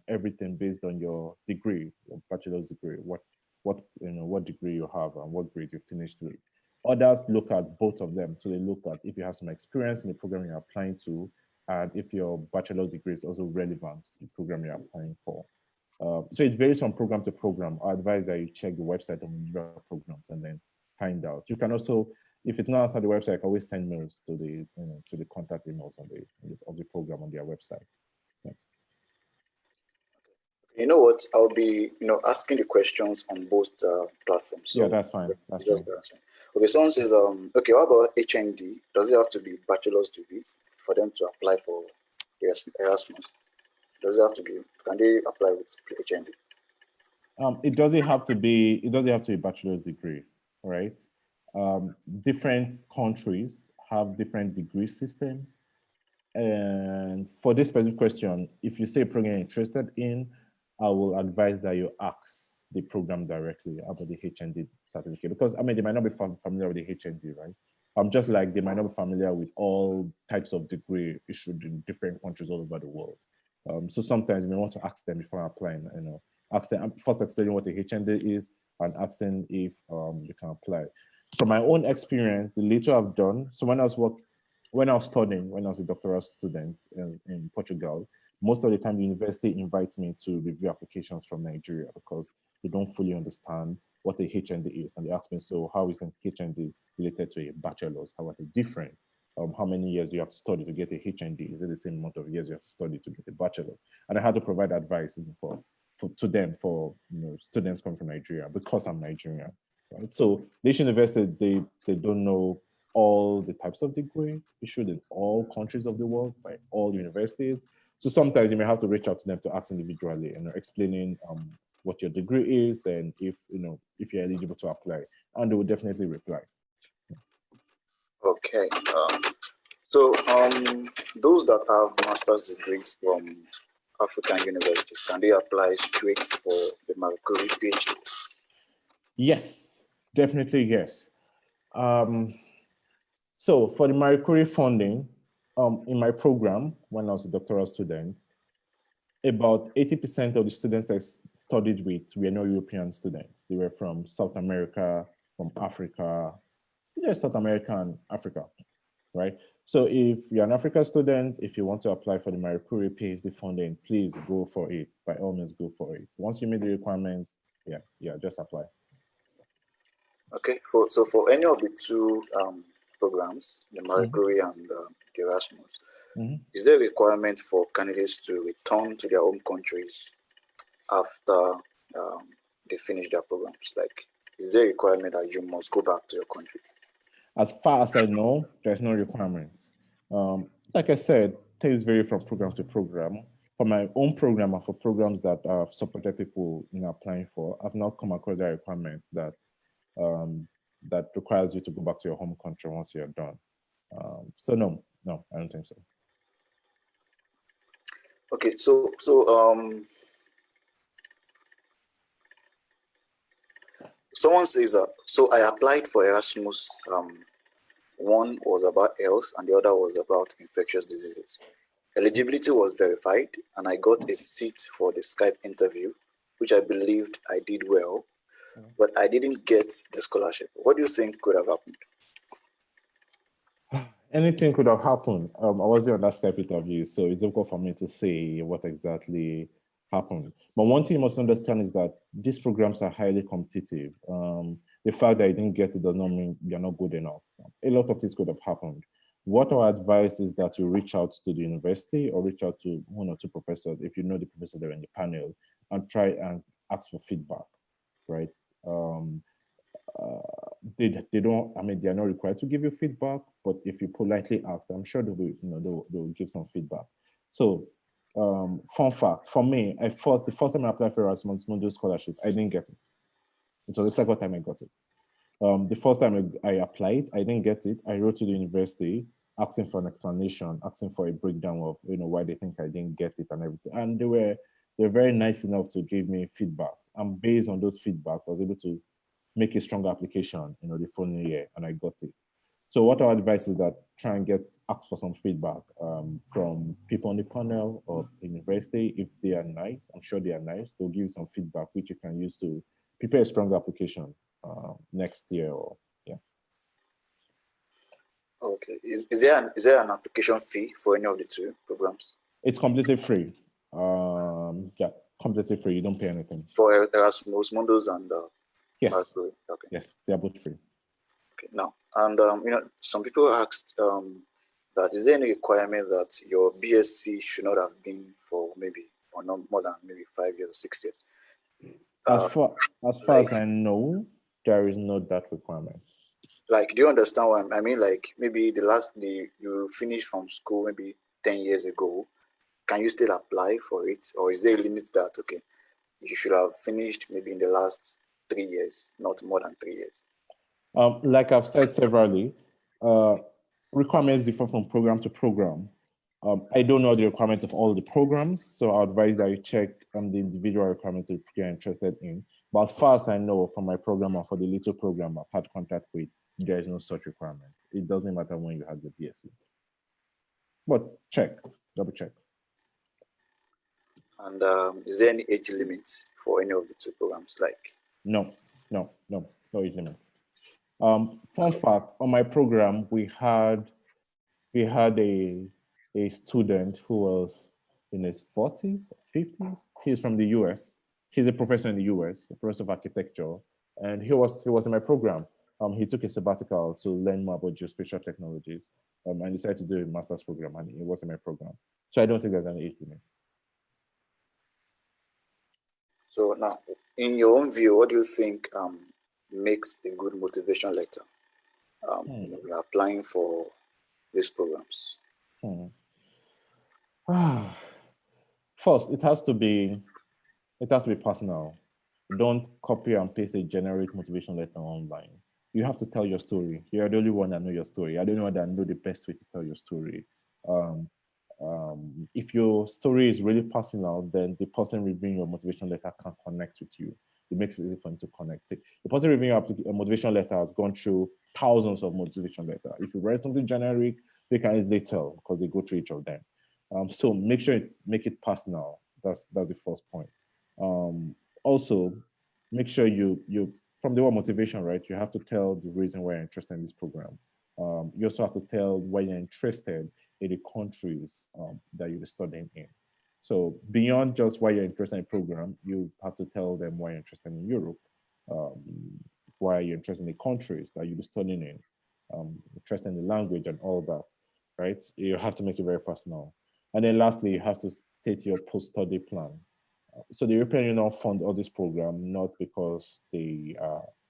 everything based on your degree, your bachelor's degree, what degree you have and what grade you finished with. Others look at both of them. So they look at if you have some experience in the program you're applying to, and if your bachelor's degree is also relevant to the program you're applying for. So it varies from program to program. I advise that you check the website of individual programs and then find out. You can also, if it's not outside the website, I can always send mails to the contact emails of the program on their website. Yeah. You know what? I'll be asking the questions on both platforms. So yeah, that's fine. That's fine. Okay, someone says, okay, what about HND? Does it have to be bachelor's degree for them to apply for Erasmus? Does it have to be? Can they apply with HND? It doesn't have to be a bachelor's degree, right? Different countries have different degree systems. And for this specific question, if you say a program you're interested in, I will advise that you ask the program directly about the HND certificate, because I mean, they might not be familiar with the HND, right? Just like they might not be familiar with all types of degree issued in different countries all over the world. So sometimes you may want to ask them before applying, ask them, first explaining what the HND is and asking if you can apply. From my own experience, the little I've done, so when I was studying, when I was a doctoral student in Portugal, most of the time the university invites me to review applications from Nigeria because they don't fully understand what a HND is. And they ask me, so how is a HND related to a bachelor's? How are they different? How many years do you have to study to get a HND? Is it the same amount of years you have to study to get a bachelor's? And I had to provide advice to them for students coming from Nigeria because I'm Nigerian, right? So this university, they don't know all the types of degree issued in all countries of the world by all universities. So sometimes you may have to reach out to them to ask individually and explaining what your degree is and if you're eligible to apply, and they will definitely reply. Okay. So those that have master's degrees from African universities, can they apply straight for the Marie Curie PhD? Yes, definitely yes. So for the Marie Curie funding, in my program, when I was a doctoral student, about 80% of the students I studied with were not European students. They were from South America, from Africa, just South America and Africa, right? So if you're an Africa student, if you want to apply for the Marie Curie PhD funding, please go for it. By all means, go for it. Once you meet the requirement, yeah, just apply. Okay, so for any of the two programs, the Marie Curie and the Erasmus, is there a requirement for candidates to return to their home countries after they finish their programs? Like, is there a requirement that you must go back to your country? As far as I know, there's no requirements. Like I said, things vary from program to program. For my own program and for programs that I've supported people in applying for, I've not come across that requirement that that requires you to go back to your home country once you're done. So no, I don't think so. Okay, so someone says so I applied for Erasmus. One was about health and the other was about infectious diseases. Eligibility was verified and I got a seat for the Skype interview, which I believed I did well, but I didn't get the scholarship. What do you think could have happened? Anything could have happened. I wasn't on that Skype interview, so it's difficult for me to say what exactly happened. But one thing you must understand is that these programs are highly competitive. The fact that you didn't get it does not mean you're not good enough. A lot of things could have happened. What our advice is that you reach out to the university or reach out to one or two professors if you know the professor there in the panel and try and ask for feedback, right? They don't, I mean, they're not required to give you feedback, but if you politely ask, I'm sure they'll give some feedback. So fun fact, for me, the first time I applied for Erasmus Mundus scholarship, I didn't get it. It was the second time I got it. The first time I applied, I didn't get it. I wrote to the university asking for an explanation, asking for a breakdown of why they think I didn't get it and everything. And they were very nice enough to give me feedback. And based on those feedbacks, I was able to make a stronger application, the following year, and I got it. So what our advice is that try and ask for some feedback from people on the panel or the university. If they are nice, I'm sure they are nice, they'll give you some feedback which you can use to prepare a stronger application next year or yeah. Okay, is there an application fee for any of the two programs? It's completely free. Yeah, completely free. You don't pay anything. For Erasmus Mundus and yes, okay. Yes, they're both free. Okay, now and some people asked that is there any requirement that your BSc should not have been for maybe or not more than maybe 5 years or 6 years? As far as I know, there is no that requirement. Like, do you understand what I mean? Like, maybe you finished from school maybe 10 years ago. Can you still apply for it, or is there a limit that okay, you should have finished maybe in the last 3 years, not more than 3 years? Like I've said severally, requirements differ from program to program. I don't know the requirements of all the programs, so I advise that you check the individual requirements that you're interested in. But as far as I know, for my program or for the little program I've had contact with, there is no such requirement. It doesn't matter when you had the BSc. But double check. And is there any age limits for any of the two programs? Like, no age limit. Fun fact, on my program, we had a student who was in his 40s, 50s. He's from the US. He's a professor in the US, a professor of architecture. And he was in my program. He took a sabbatical to learn more about geospatial technologies and decided to do a master's program, and it was in my program. So I don't think there's an age limit. So now, in your own view, what do you think makes a good motivation letter when you're applying for these programs? First, it has to be personal. Don't copy and paste a generic motivation letter online. You have to tell your story. You're the only one that knows your story. You're the only one that knows the best way to tell your story. If your story is really personal, then the person reviewing your motivation letter can connect with you. It makes it easy for them to connect. See, the person reviewing your motivation letter has gone through thousands of motivation letters. If you write something generic, they can easily tell because they go through each of them. So make it personal. That's the first point. Also, make sure you from the word motivation, right? You have to tell the reason why you're interested in this program. You also have to tell why you're interested in the countries that you're studying in. So beyond just why you're interested in a program, you have to tell them why you're interested in Europe, um, why you're interested in the countries that you'll be studying in, interested in the language and all that, right? You have to make it very personal. And then lastly, you have to state your post-study plan. So the European Union fund all this program not because they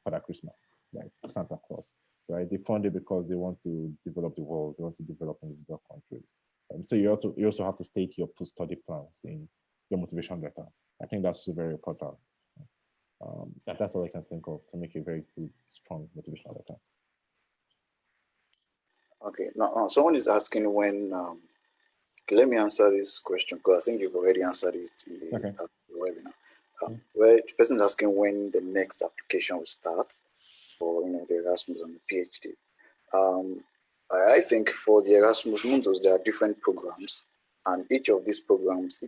Father Christmas, like Santa Claus, right? They fund it because they want to develop the world, they want to develop in these countries. So you also have to state your post-study plans in your motivation letter. I think that's very important. That's all I can think of to make a very good, strong motivational letter. Okay, now someone is asking when. Okay, let me answer this question because I think you've already answered it in the webinar. Where the person is asking when the next application will start for the Erasmus and the PhD. I think for the Erasmus Mundus there are different programs, and each of these programs,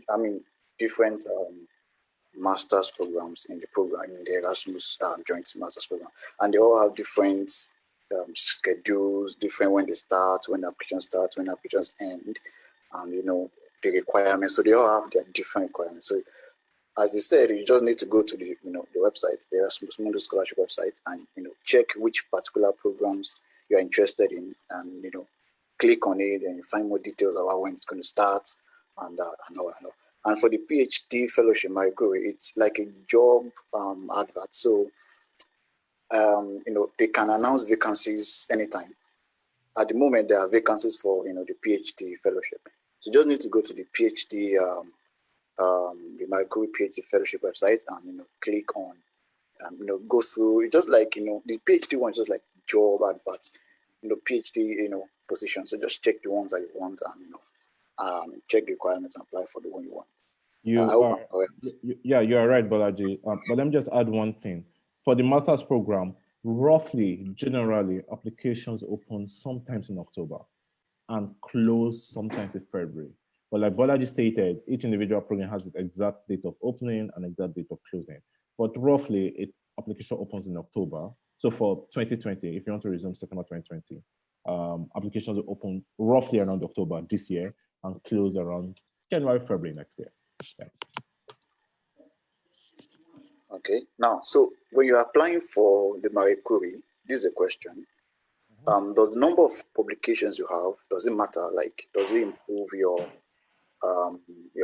different master's programs in the program, in the Erasmus joint master's program, and they all have different schedules, different when they start, when the application starts, when the applications end, and the requirements. So they all have their different requirements. So as you said, you just need to go to the the website, the Erasmus Mundus scholarship website, and check which particular programs you are interested in, and click on it, and you find more details about when it's going to start, and all. And for the PhD fellowship, Marie Curie, it's like a job advert. So they can announce vacancies anytime. At the moment, there are vacancies for the PhD fellowship. So you just need to go to the PhD. The Marie Curie PhD Fellowship website, and click on, go through. It's just like the PhD one, just like job adverts, PhD position. So just check the ones that you want, and check the requirements and apply for the one you want. I hope I'm correct. Yeah, you are right, Balaji. But let me just add one thing. For the master's program, roughly, generally, applications open sometimes in October and close sometimes in February. But like Balaji stated, each individual program has the exact date of opening and exact date of closing. But roughly, application opens in October. So for 2020, if you want to resume September 2020, applications will open roughly around October this year and close around January, February next year. Yeah. Okay. Now, so when you're applying for the Marie Curie, this is a question. Does the number of publications you have, does it matter? Like, does it improve your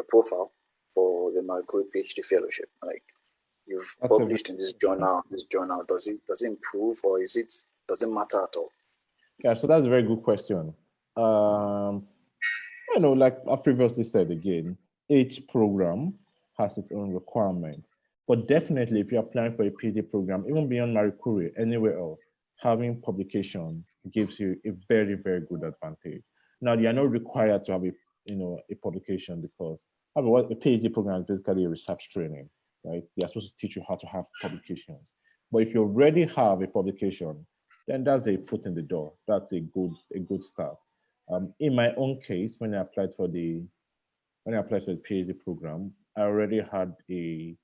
profile for the Marie Curie PhD fellowship? Like, you've published in this journal, does it improve, or does it matter at all? Yeah, so that's a very good question. Like I previously said again, each program has its own requirements. But definitely, if you're applying for a PhD program, even beyond Marie Curie, anywhere else, having publication gives you a very, very good advantage. Now, you're not required to have a publication because a PhD program is basically a research training, right? They're supposed to teach you how to have publications. But if you already have a publication, then that's a foot in the door. That's a good start. In my own case, when I applied for the PhD program, I already had a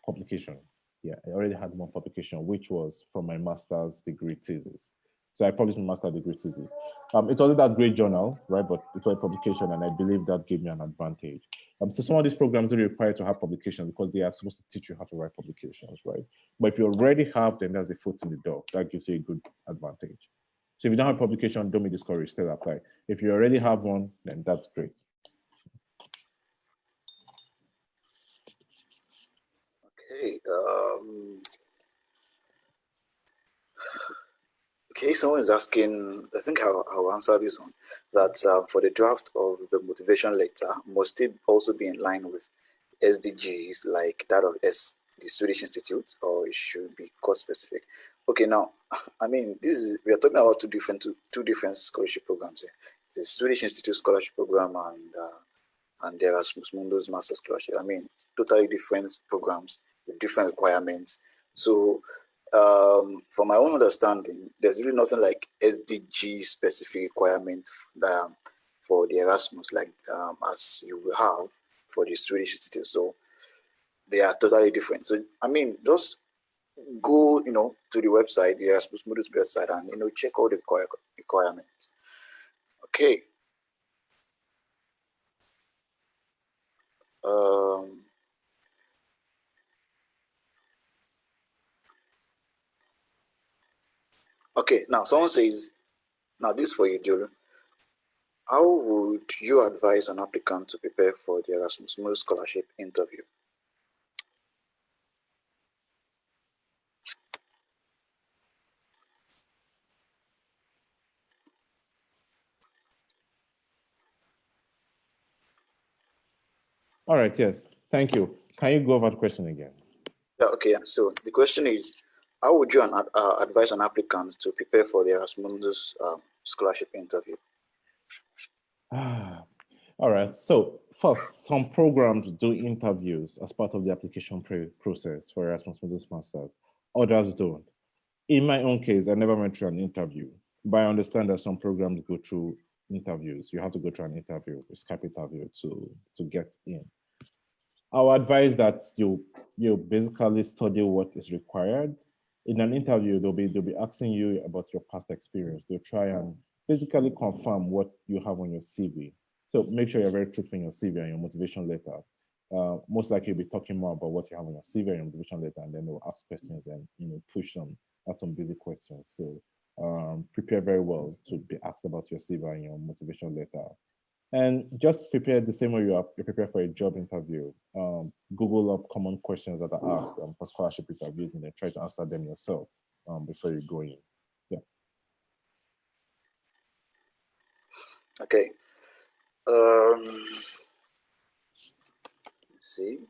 publication. Yeah, I already had one publication, which was from my master's degree thesis. So I published my master's degree thesis. It wasn't that great journal, right? But it was a publication, and I believe that gave me an advantage. So some of these programs are required to have publications because they are supposed to teach you how to write publications, right? But if you already have them, that's a foot in the door. That gives you a good advantage. So if you don't have a publication, don't be discouraged, still apply. If you already have one, then that's great. Okay. Okay, someone is asking, I think I'll answer this one, that for the draft of the motivation letter, must it also be in line with SDGs like that of the Swedish Institute, or it should be course specific? Okay, now, we are talking about two different scholarship programs here. The Swedish Institute Scholarship Program and the Erasmus Mundus Master Scholarship. Totally different programs with different requirements. So from my own understanding, there's really nothing like SDG specific requirement for the Erasmus, like as you will have for the Swedish Institute. So they are totally different. So just go, to the website, the Erasmus Mundus website, and check all the requirements. Okay. Okay. Now, someone says, now this for you, Diolu. How would you advise an applicant to prepare for the Erasmus Mundus scholarship interview? All right, yes, thank you. Can you go over the question again? Yeah, okay, so the question is, how would you advise an applicant to prepare for the Erasmus Mundus scholarship interview? All right, so first, some programs do interviews as part of the application process for Erasmus Mundus Masters. Others don't. In my own case, I never went through an interview, but I understand that some programs go through interviews. You have to go through an interview, a Skype interview to get in. I'll advise that you basically study what is required. In an interview, they'll be asking you about your past experience. They'll try and basically confirm what you have on your CV. So make sure you're very truthful in your CV and your motivation letter. Most likely you'll be talking more about what you have on your CV and your motivation letter, and then they'll ask questions and push them, ask some basic questions. So prepare very well to be asked about your CV and your motivation letter. And just prepare the same way you prepare for a job interview. Google up common questions that are asked for scholarship interviews, and then try to answer them yourself before you go in. Yeah. Okay. Let's see.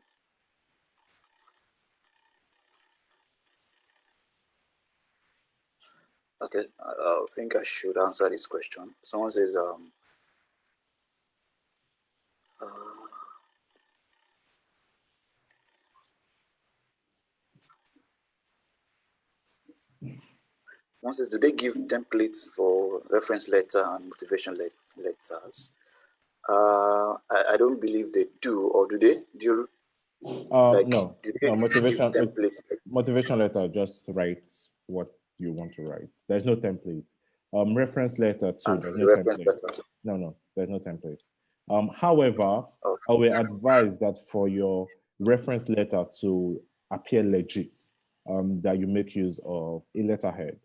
Okay, I think I should answer this question. Someone says, one says, do they give templates for reference letter and motivation letters? I don't believe they do, or do they? Do you? No, do they motivation give templates? motivation letter just writes what you want to write. There's no template. Reference letter too. And There's for no the reference template. letter? No, there's no template. However, Okay. I will advise that for your reference letter to appear legit, that you make use of a letterhead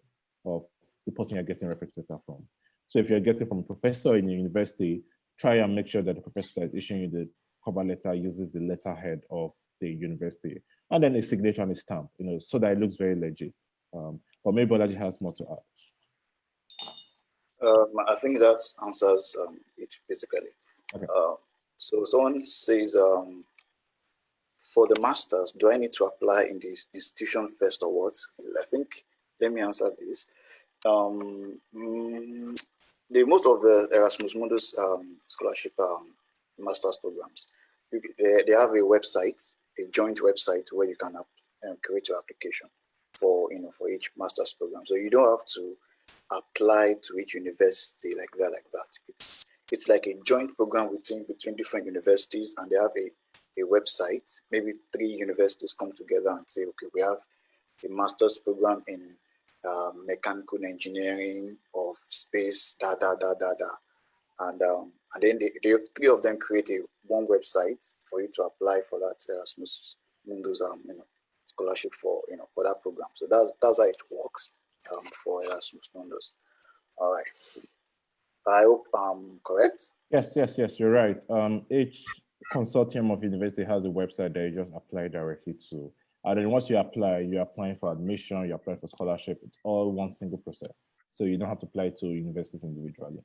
of the person you're getting reference letter from. So if you're getting from a professor in your university, try and make sure that the professor that is issuing you the cover letter uses the letterhead of the university, and then a signature and a stamp, so that it looks very legit. But maybe Bolaji has more to add. I think that answers it basically. Okay. So someone says, for the masters, do I need to apply in the institution first or what? I think, let me answer this. Most of the Erasmus Mundus scholarship master's programs, they have a website, a joint website where you can create your application for each master's program. So you don't have to apply to each university like that. It's like a joint program between different universities, and they have a website. Maybe 3 universities come together and say, okay, we have a master's program in mechanical engineering of space, and then they 3 of them create one website for you to apply for that Erasmus Mundus scholarship for that program. So that's how it works for Erasmus Mundus. All right. I hope I'm correct. Yes, you're right. Each consortium of university has a website that you just apply directly to. And then once you apply, you're applying for admission, you're applying for scholarship. It's all one single process. So you don't have to apply to universities individually.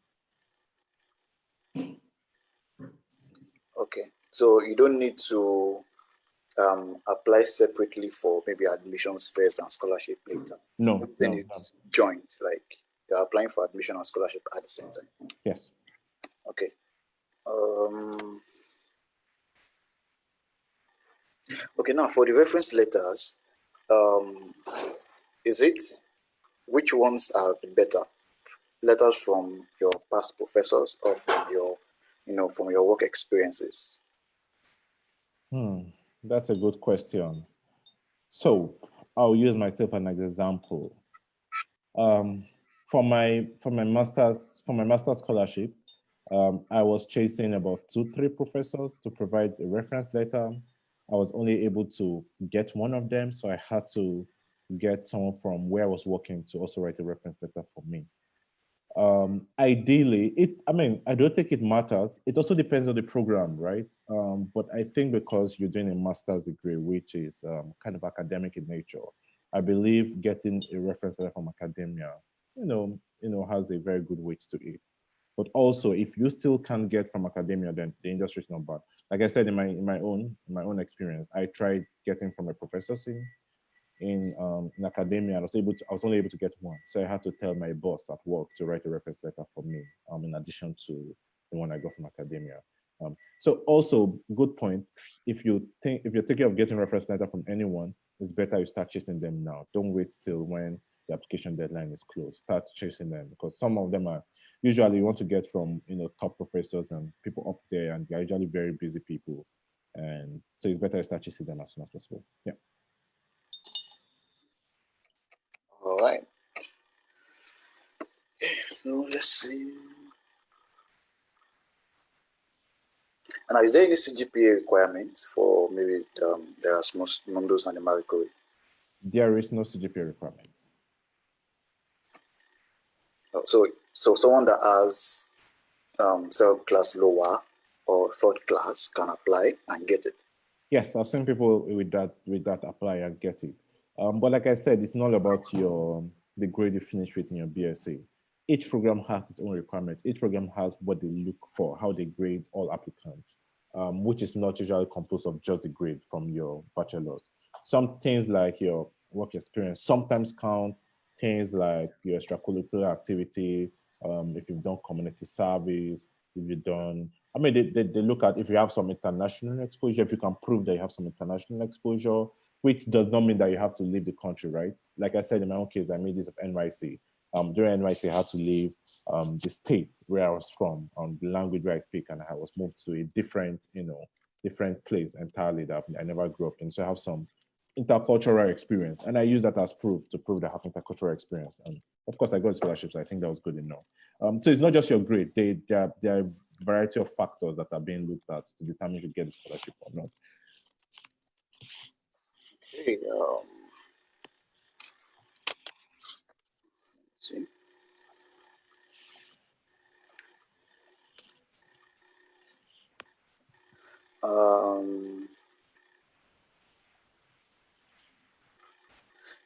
Okay. So you don't need to apply separately for maybe admissions first and scholarship later. No. Then it's joint, like you're applying for admission and scholarship at the same time. Yes. Okay. Okay, now for the reference letters, which ones are better? Letters from your past professors or from your work experiences? That's a good question. So I'll use myself as an example. For my master's scholarship, I was chasing about 2-3 professors to provide a reference letter. I was only able to get one of them, so I had to get someone from where I was working to also write a reference letter for me. Ideally, I don't think it matters. It also depends on the program, right? But I think because you're doing a master's degree, which is kind of academic in nature, I believe getting a reference letter from academia, has a very good weight to it. But also, if you still can't get from academia, then the industry is not bad. Like I said, in my own experience, I tried getting from a professor in academia. I was only able to get one, so I had to tell my boss at work to write a reference letter for me, in addition to the one I got from academia. So also, good point. If you're thinking of getting a reference letter from anyone, it's better you start chasing them now. Don't wait till when the application deadline is closed. Start chasing them, because some of them are usually you want to get from top professors and people up there, and they're usually very busy people, and so it's better you start chasing them as soon as possible. Yeah. All right. So let's see. And is there any CGPA requirements for maybe the Erasmus Mundus and the Marie Curie? There is no CGPA requirement. So someone that has third class lower or third class can apply and get it. Yes, I've seen people with that apply and get it. But like I said, it's not about the grade you finish with in your BSc. Each program has its own requirements. Each program has what they look for, how they grade all applicants, which is not usually composed of just the grade from your bachelor's. Some things like your work experience sometimes count, things like your extracurricular activity, if you've done community service, if you've done, they look at if you have some international exposure, if you can prove that you have some international exposure, which does not mean that you have to leave the country, right? Like I said, in my own case, I made this of NYC. During NYC, I had to leave the state where I was from, the language where I speak, and I was moved to a different place entirely that I never grew up in. So I have some intercultural experience, and I use that as proof to prove that I have intercultural experience. And of course, I got scholarships. So I think that was good enough. So it's not just your grade. There are a variety of factors that are being looked at to determine if you get the scholarship or not. Okay. See.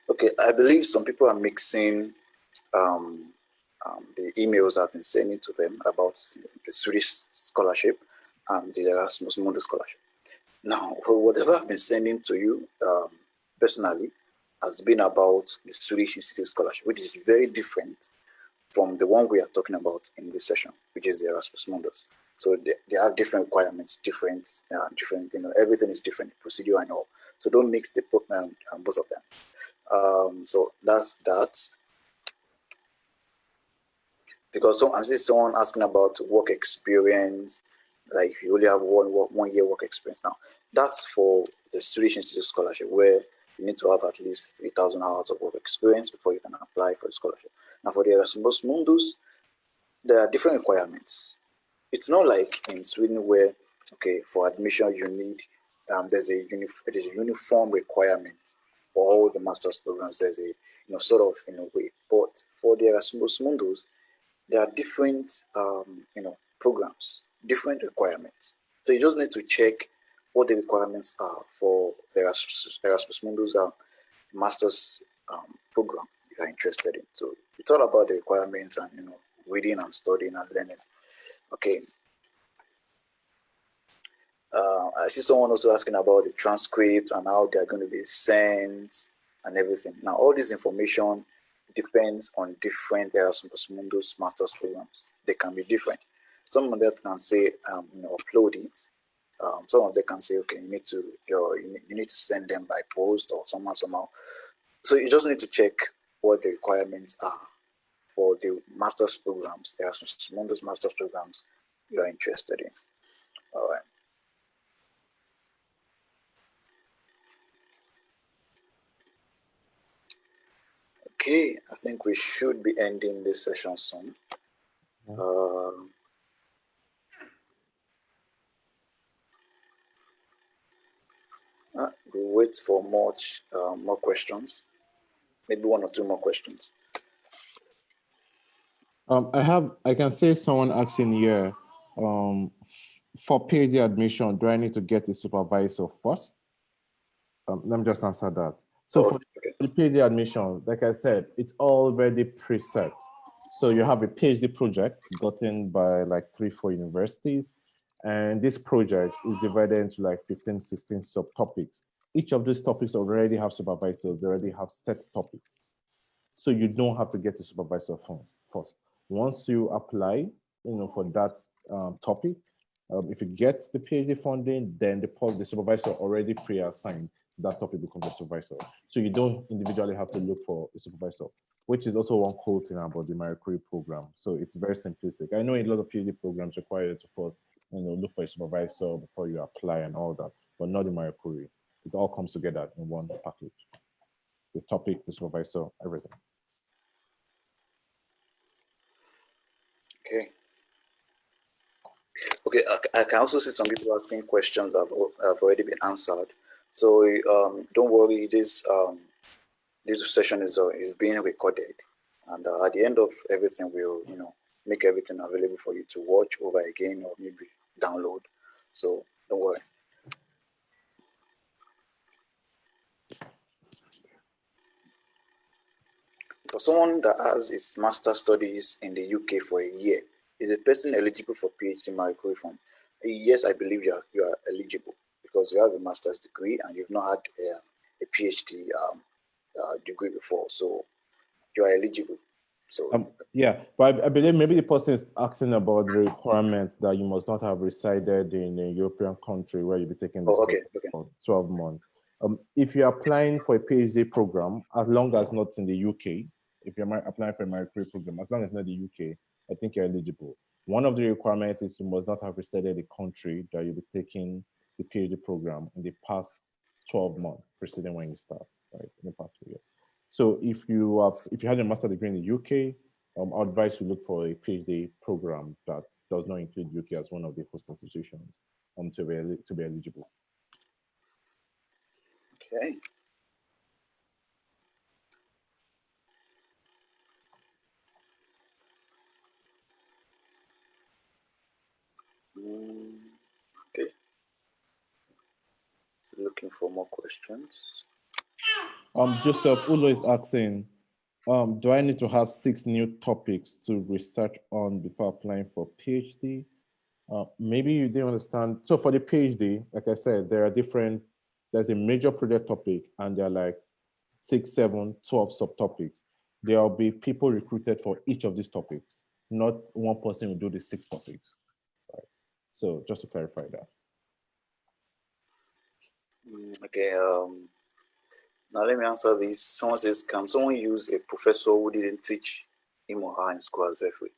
Okay, I believe some people are mixing the emails I've been sending to them about the Swedish scholarship and the Erasmus Mundus scholarship. Now, whatever I've been sending to you personally has been about the Swedish Institute scholarship, which is very different from the one we are talking about in this session, which is the Erasmus Mundus. So they have different requirements, different, everything is different, procedure and all. So don't mix the both of them. So that's that. Because I'm seeing someone asking about work experience, like if you only have one year work experience now. That's for the Swedish Institute scholarship, where you need to have at least 3,000 hours of work experience before you can apply for the scholarship. Now for the Erasmus Mundus, there are different requirements. It's not like in Sweden where, okay, for admission you need, there's a uniform requirement for all the master's programs. There's a, sort of in a way. But for the Erasmus Mundus, there are different, programs, different requirements. So you just need to check what the requirements are for the Erasmus Mundus master's program you are interested in. So it's all about the requirements and reading and studying and learning. Okay. I see someone also asking about the transcript and how they're going to be sent and everything. Now, all this information depends on different Erasmus Mundus master's programs. They can be different. Some of them can say, upload it. Some of them can say, okay, you need to send them by post or somehow. So you just need to check what the requirements are for the master's programs, the Erasmus Mundus master's programs you are interested in. All right. Okay, I think we should be ending this session soon. We'll wait for more questions. Maybe one or two more questions. I can see someone asking here, for PhD admission, do I need to get a supervisor first? Let me just answer that. So for the PhD admission, like I said, it's already preset. So you have a PhD project gotten by like 3-4 universities. And this project is divided into like 15, 16 subtopics. Each of these topics already have supervisors, they already have set topics. So you don't have to get a supervisor first. Once you apply, for that topic, if you get the PhD funding, then the supervisor already pre-assigned that topic becomes a supervisor. So you don't individually have to look for a supervisor, which is also one cool thing about the Marie Curie program. So it's very simplistic. I know a lot of PhD programs require you to first, look for a supervisor before you apply and all that, but not in Marie Curie. It all comes together in one package. The topic, the supervisor, everything. Okay. Okay, I can also see some people asking questions that have already been answered. So don't worry, this session is being recorded, and at the end of everything, we'll make everything available for you to watch over again or maybe download. So don't worry. For someone that has his master's studies in the UK for a year, is a person eligible for PhD Marie Curie fund? Yes, I believe you are eligible because you have a master's degree and you've not had a PhD degree before, so you are eligible. So yeah, but I believe maybe the person is asking about the requirement that you must not have resided in a European country where you'll be taking this for 12 months. If you're applying for a PhD program, as long as not in the UK, if you're applying for a Marie Curie program, as long as not the UK, I think you're eligible. One of the requirements is you must not have resided in a country that you'll be taking the PhD program in the past 12 months preceding when you start, right, in the past 2 years. So if you had a master's degree in the UK, I advise you look for a PhD program that does not include UK as one of the host institutions to be eligible. Okay. Okay. So looking for more questions. Joseph Ulo is asking, do I need to have 6 new topics to research on before applying for PhD? Maybe you didn't understand. So for the PhD, like I said, there's a major project topic and there are like 6, 7, 12 subtopics. There will be people recruited for each of these topics. Not one person will do the 6 topics. Right? So just to clarify that. Okay. Now let me answer this. Someone says, can someone use a professor who didn't teach him or her in school as referee?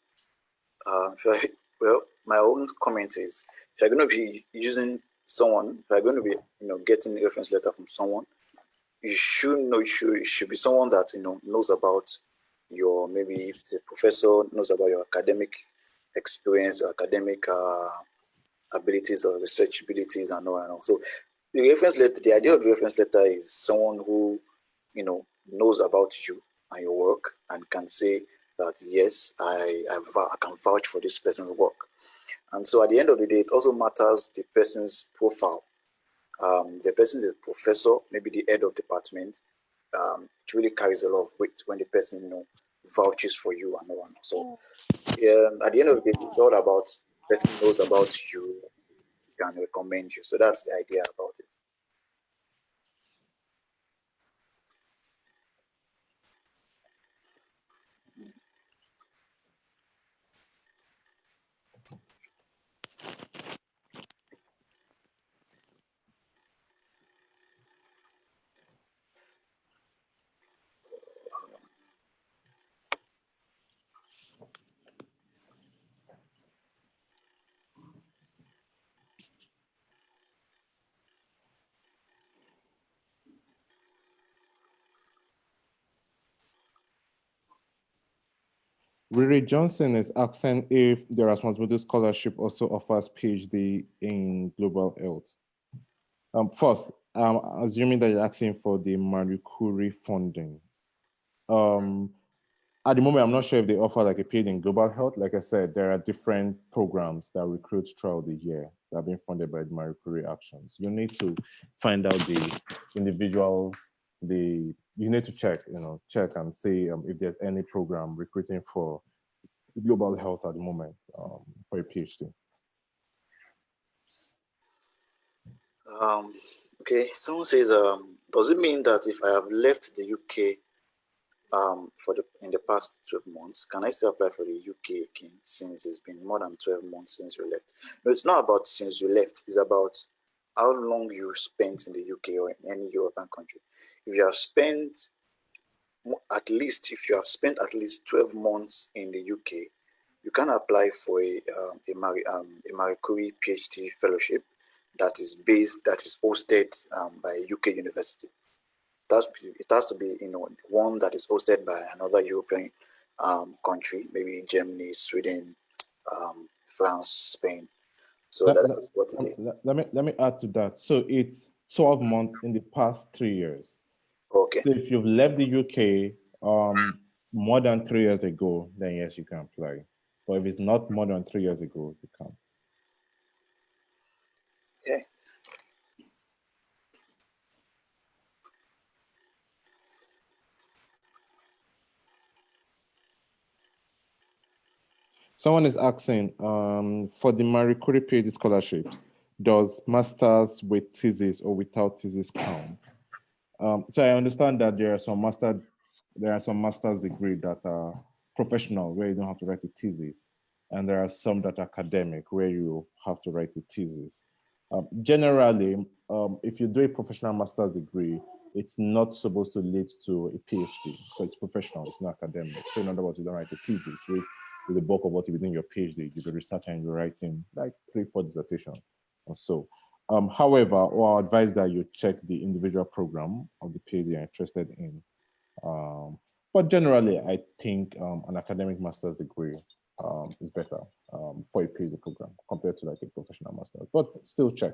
Well, my own comment is, if you're going to be using someone, if you're going to be, getting a reference letter from someone, you should know, it should be someone that, knows about your, maybe if it's a professor, knows about your academic experience, your academic abilities or research abilities and all and all. So the reference letter, the idea of the reference letter is someone who, knows about you and your work and can say that, yes, I can vouch for this person's work. And so at the end of the day, it also matters the person's profile. The person is a professor, maybe the head of department. It really carries a lot of weight when the person, vouches for you and all. So at the end of the day, it's all about the person knows about you, can recommend you. So that's the idea about it. Riri Johnson is asking if the Erasmus Mundus scholarship also offers PhD in global health. First, assuming that you're asking for the Marie Curie funding. At the moment, I'm not sure if they offer like a PhD in global health. Like I said, there are different programs that recruit throughout the year that have been funded by the Marie Curie Actions. You need to find out the individual, you need to check and see if there's any program recruiting for global health at the moment for a PhD. Okay, someone says, does it mean that if I have left the UK in the past 12 months, can I still apply for the UK again since it's been more than 12 months since you left? No, it's not about since you left, it's about how long you spent in the UK or in any European country. If you have spent at least 12 months in the UK, you can apply for a Marie Curie PhD fellowship that is hosted by a UK university. It has to be one that is hosted by another European country, maybe Germany, Sweden, France, Spain. So that's what it is. Let me add to that. So it's 12 months in the past 3 years. Okay. So if you've left the UK more than 3 years ago, then yes, you can apply. But if it's not more than 3 years ago, you can't. Okay. Someone is asking, for the Marie Curie PhD scholarships, does masters with thesis or without thesis count? So I understand that there are some master's degree that are professional where you don't have to write a thesis, and there are some that are academic where you have to write a thesis. Generally, if you do a professional master's degree, it's not supposed to lead to a PhD because it's professional, it's not academic. So in other words, you don't write a thesis with the bulk of what you do in your PhD. You're researching and you're writing like 3-4 dissertations or so. However, I'll advise that you check the individual program of the PhD you're interested in. But generally, I think an academic master's degree is better for a PhD program compared to like a professional master's, but still check.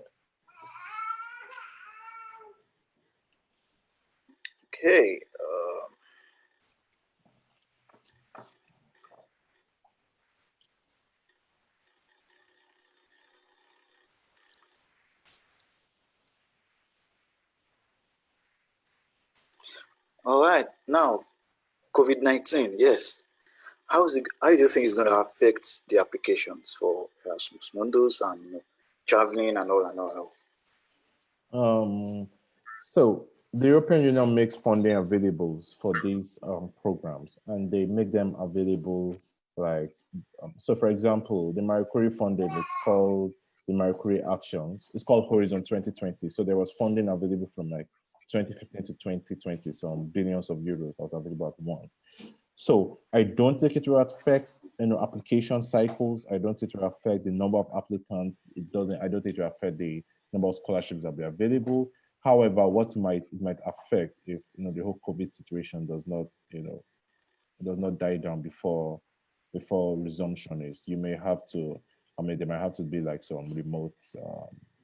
Okay. All right. Now, COVID-19. Yes. How do you think it's going to affect the applications for Erasmus Mundus and traveling and all? So the European Union makes funding available for these programs, and they make them available like, so for example, the Marie Curie funding, it's called the Marie Curie Actions. It's called Horizon 2020. So there was funding available from like 2015 to 2020, some billions of euros that was available at once. So I don't think it will affect application cycles. I don't think it will affect the number of applicants. I don't think it will affect the number of scholarships that will be available. However, what might affect if the whole COVID situation does not die down before resumption is, you may have to, there might have to be like some remote,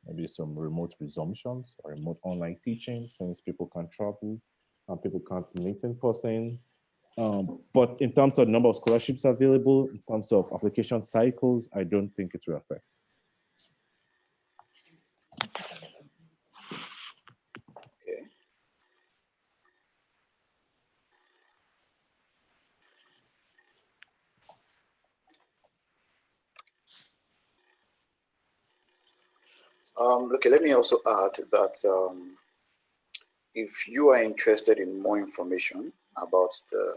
maybe some remote resumptions or remote online teaching since people can't travel and people can't meet in person. But in terms of the number of scholarships available, in terms of application cycles, I don't think it will affect. Okay. Okay, let me also add that if you are interested in more information about the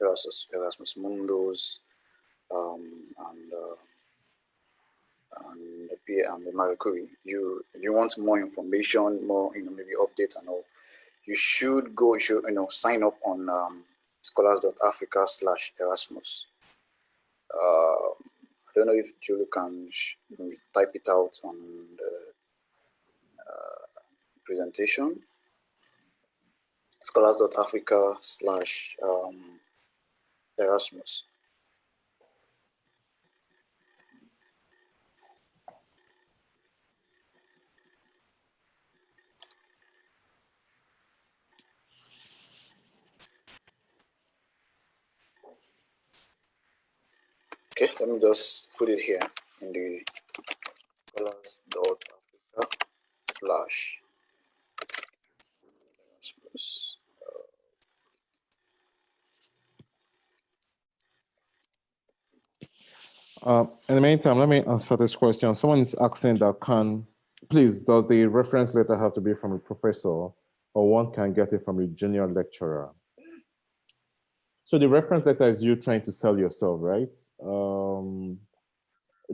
Erasmus Mundus and the Marie Curie, you want more information, more maybe updates and all, you should sign up on Scholars.Africa/Erasmus. I don't know if Julie can type it out on the presentation. Scholars.Africa/Erasmus. Okay, let me just put it here in the Scholars.Africa slash Erasmus. In the meantime, let me answer this question. Someone is asking that please, does the reference letter have to be from a professor, or one can get it from a junior lecturer? So the reference letter is you trying to sell yourself, right?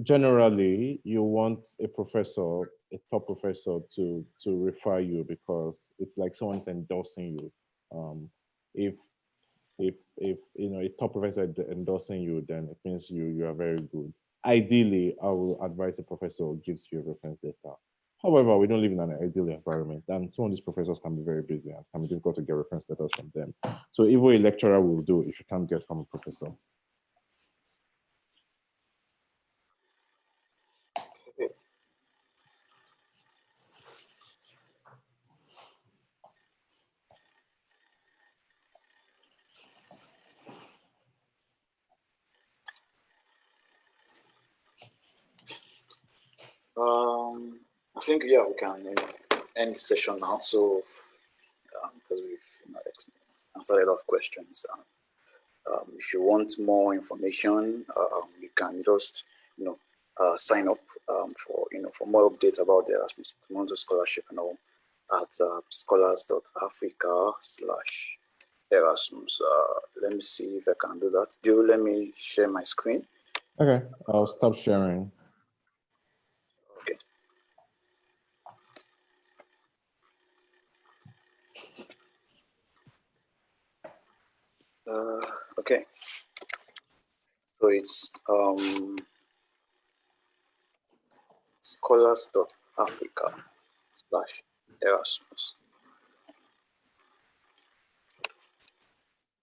Generally, you want a professor, a top professor, to refer you, because it's like someone's endorsing you. If you know a top professor endorsing you, then it means you are very good. Ideally, I will advise a professor who gives you a reference letter. However, we don't live in an ideal environment, and some of these professors can be very busy and can be difficult to get reference letters from them. So even a lecturer will do if you can't get from a professor. I think we can end the session now. So because we've answered a lot of questions. If you want more information, you can just sign up for more updates about the Erasmus Mundus scholarship and all at Scholars.Africa / Erasmus. Let me see if I can do that. Let me share my screen. Okay, I'll stop sharing. Okay. Okay. So it's Scholars.Africa / Erasmus.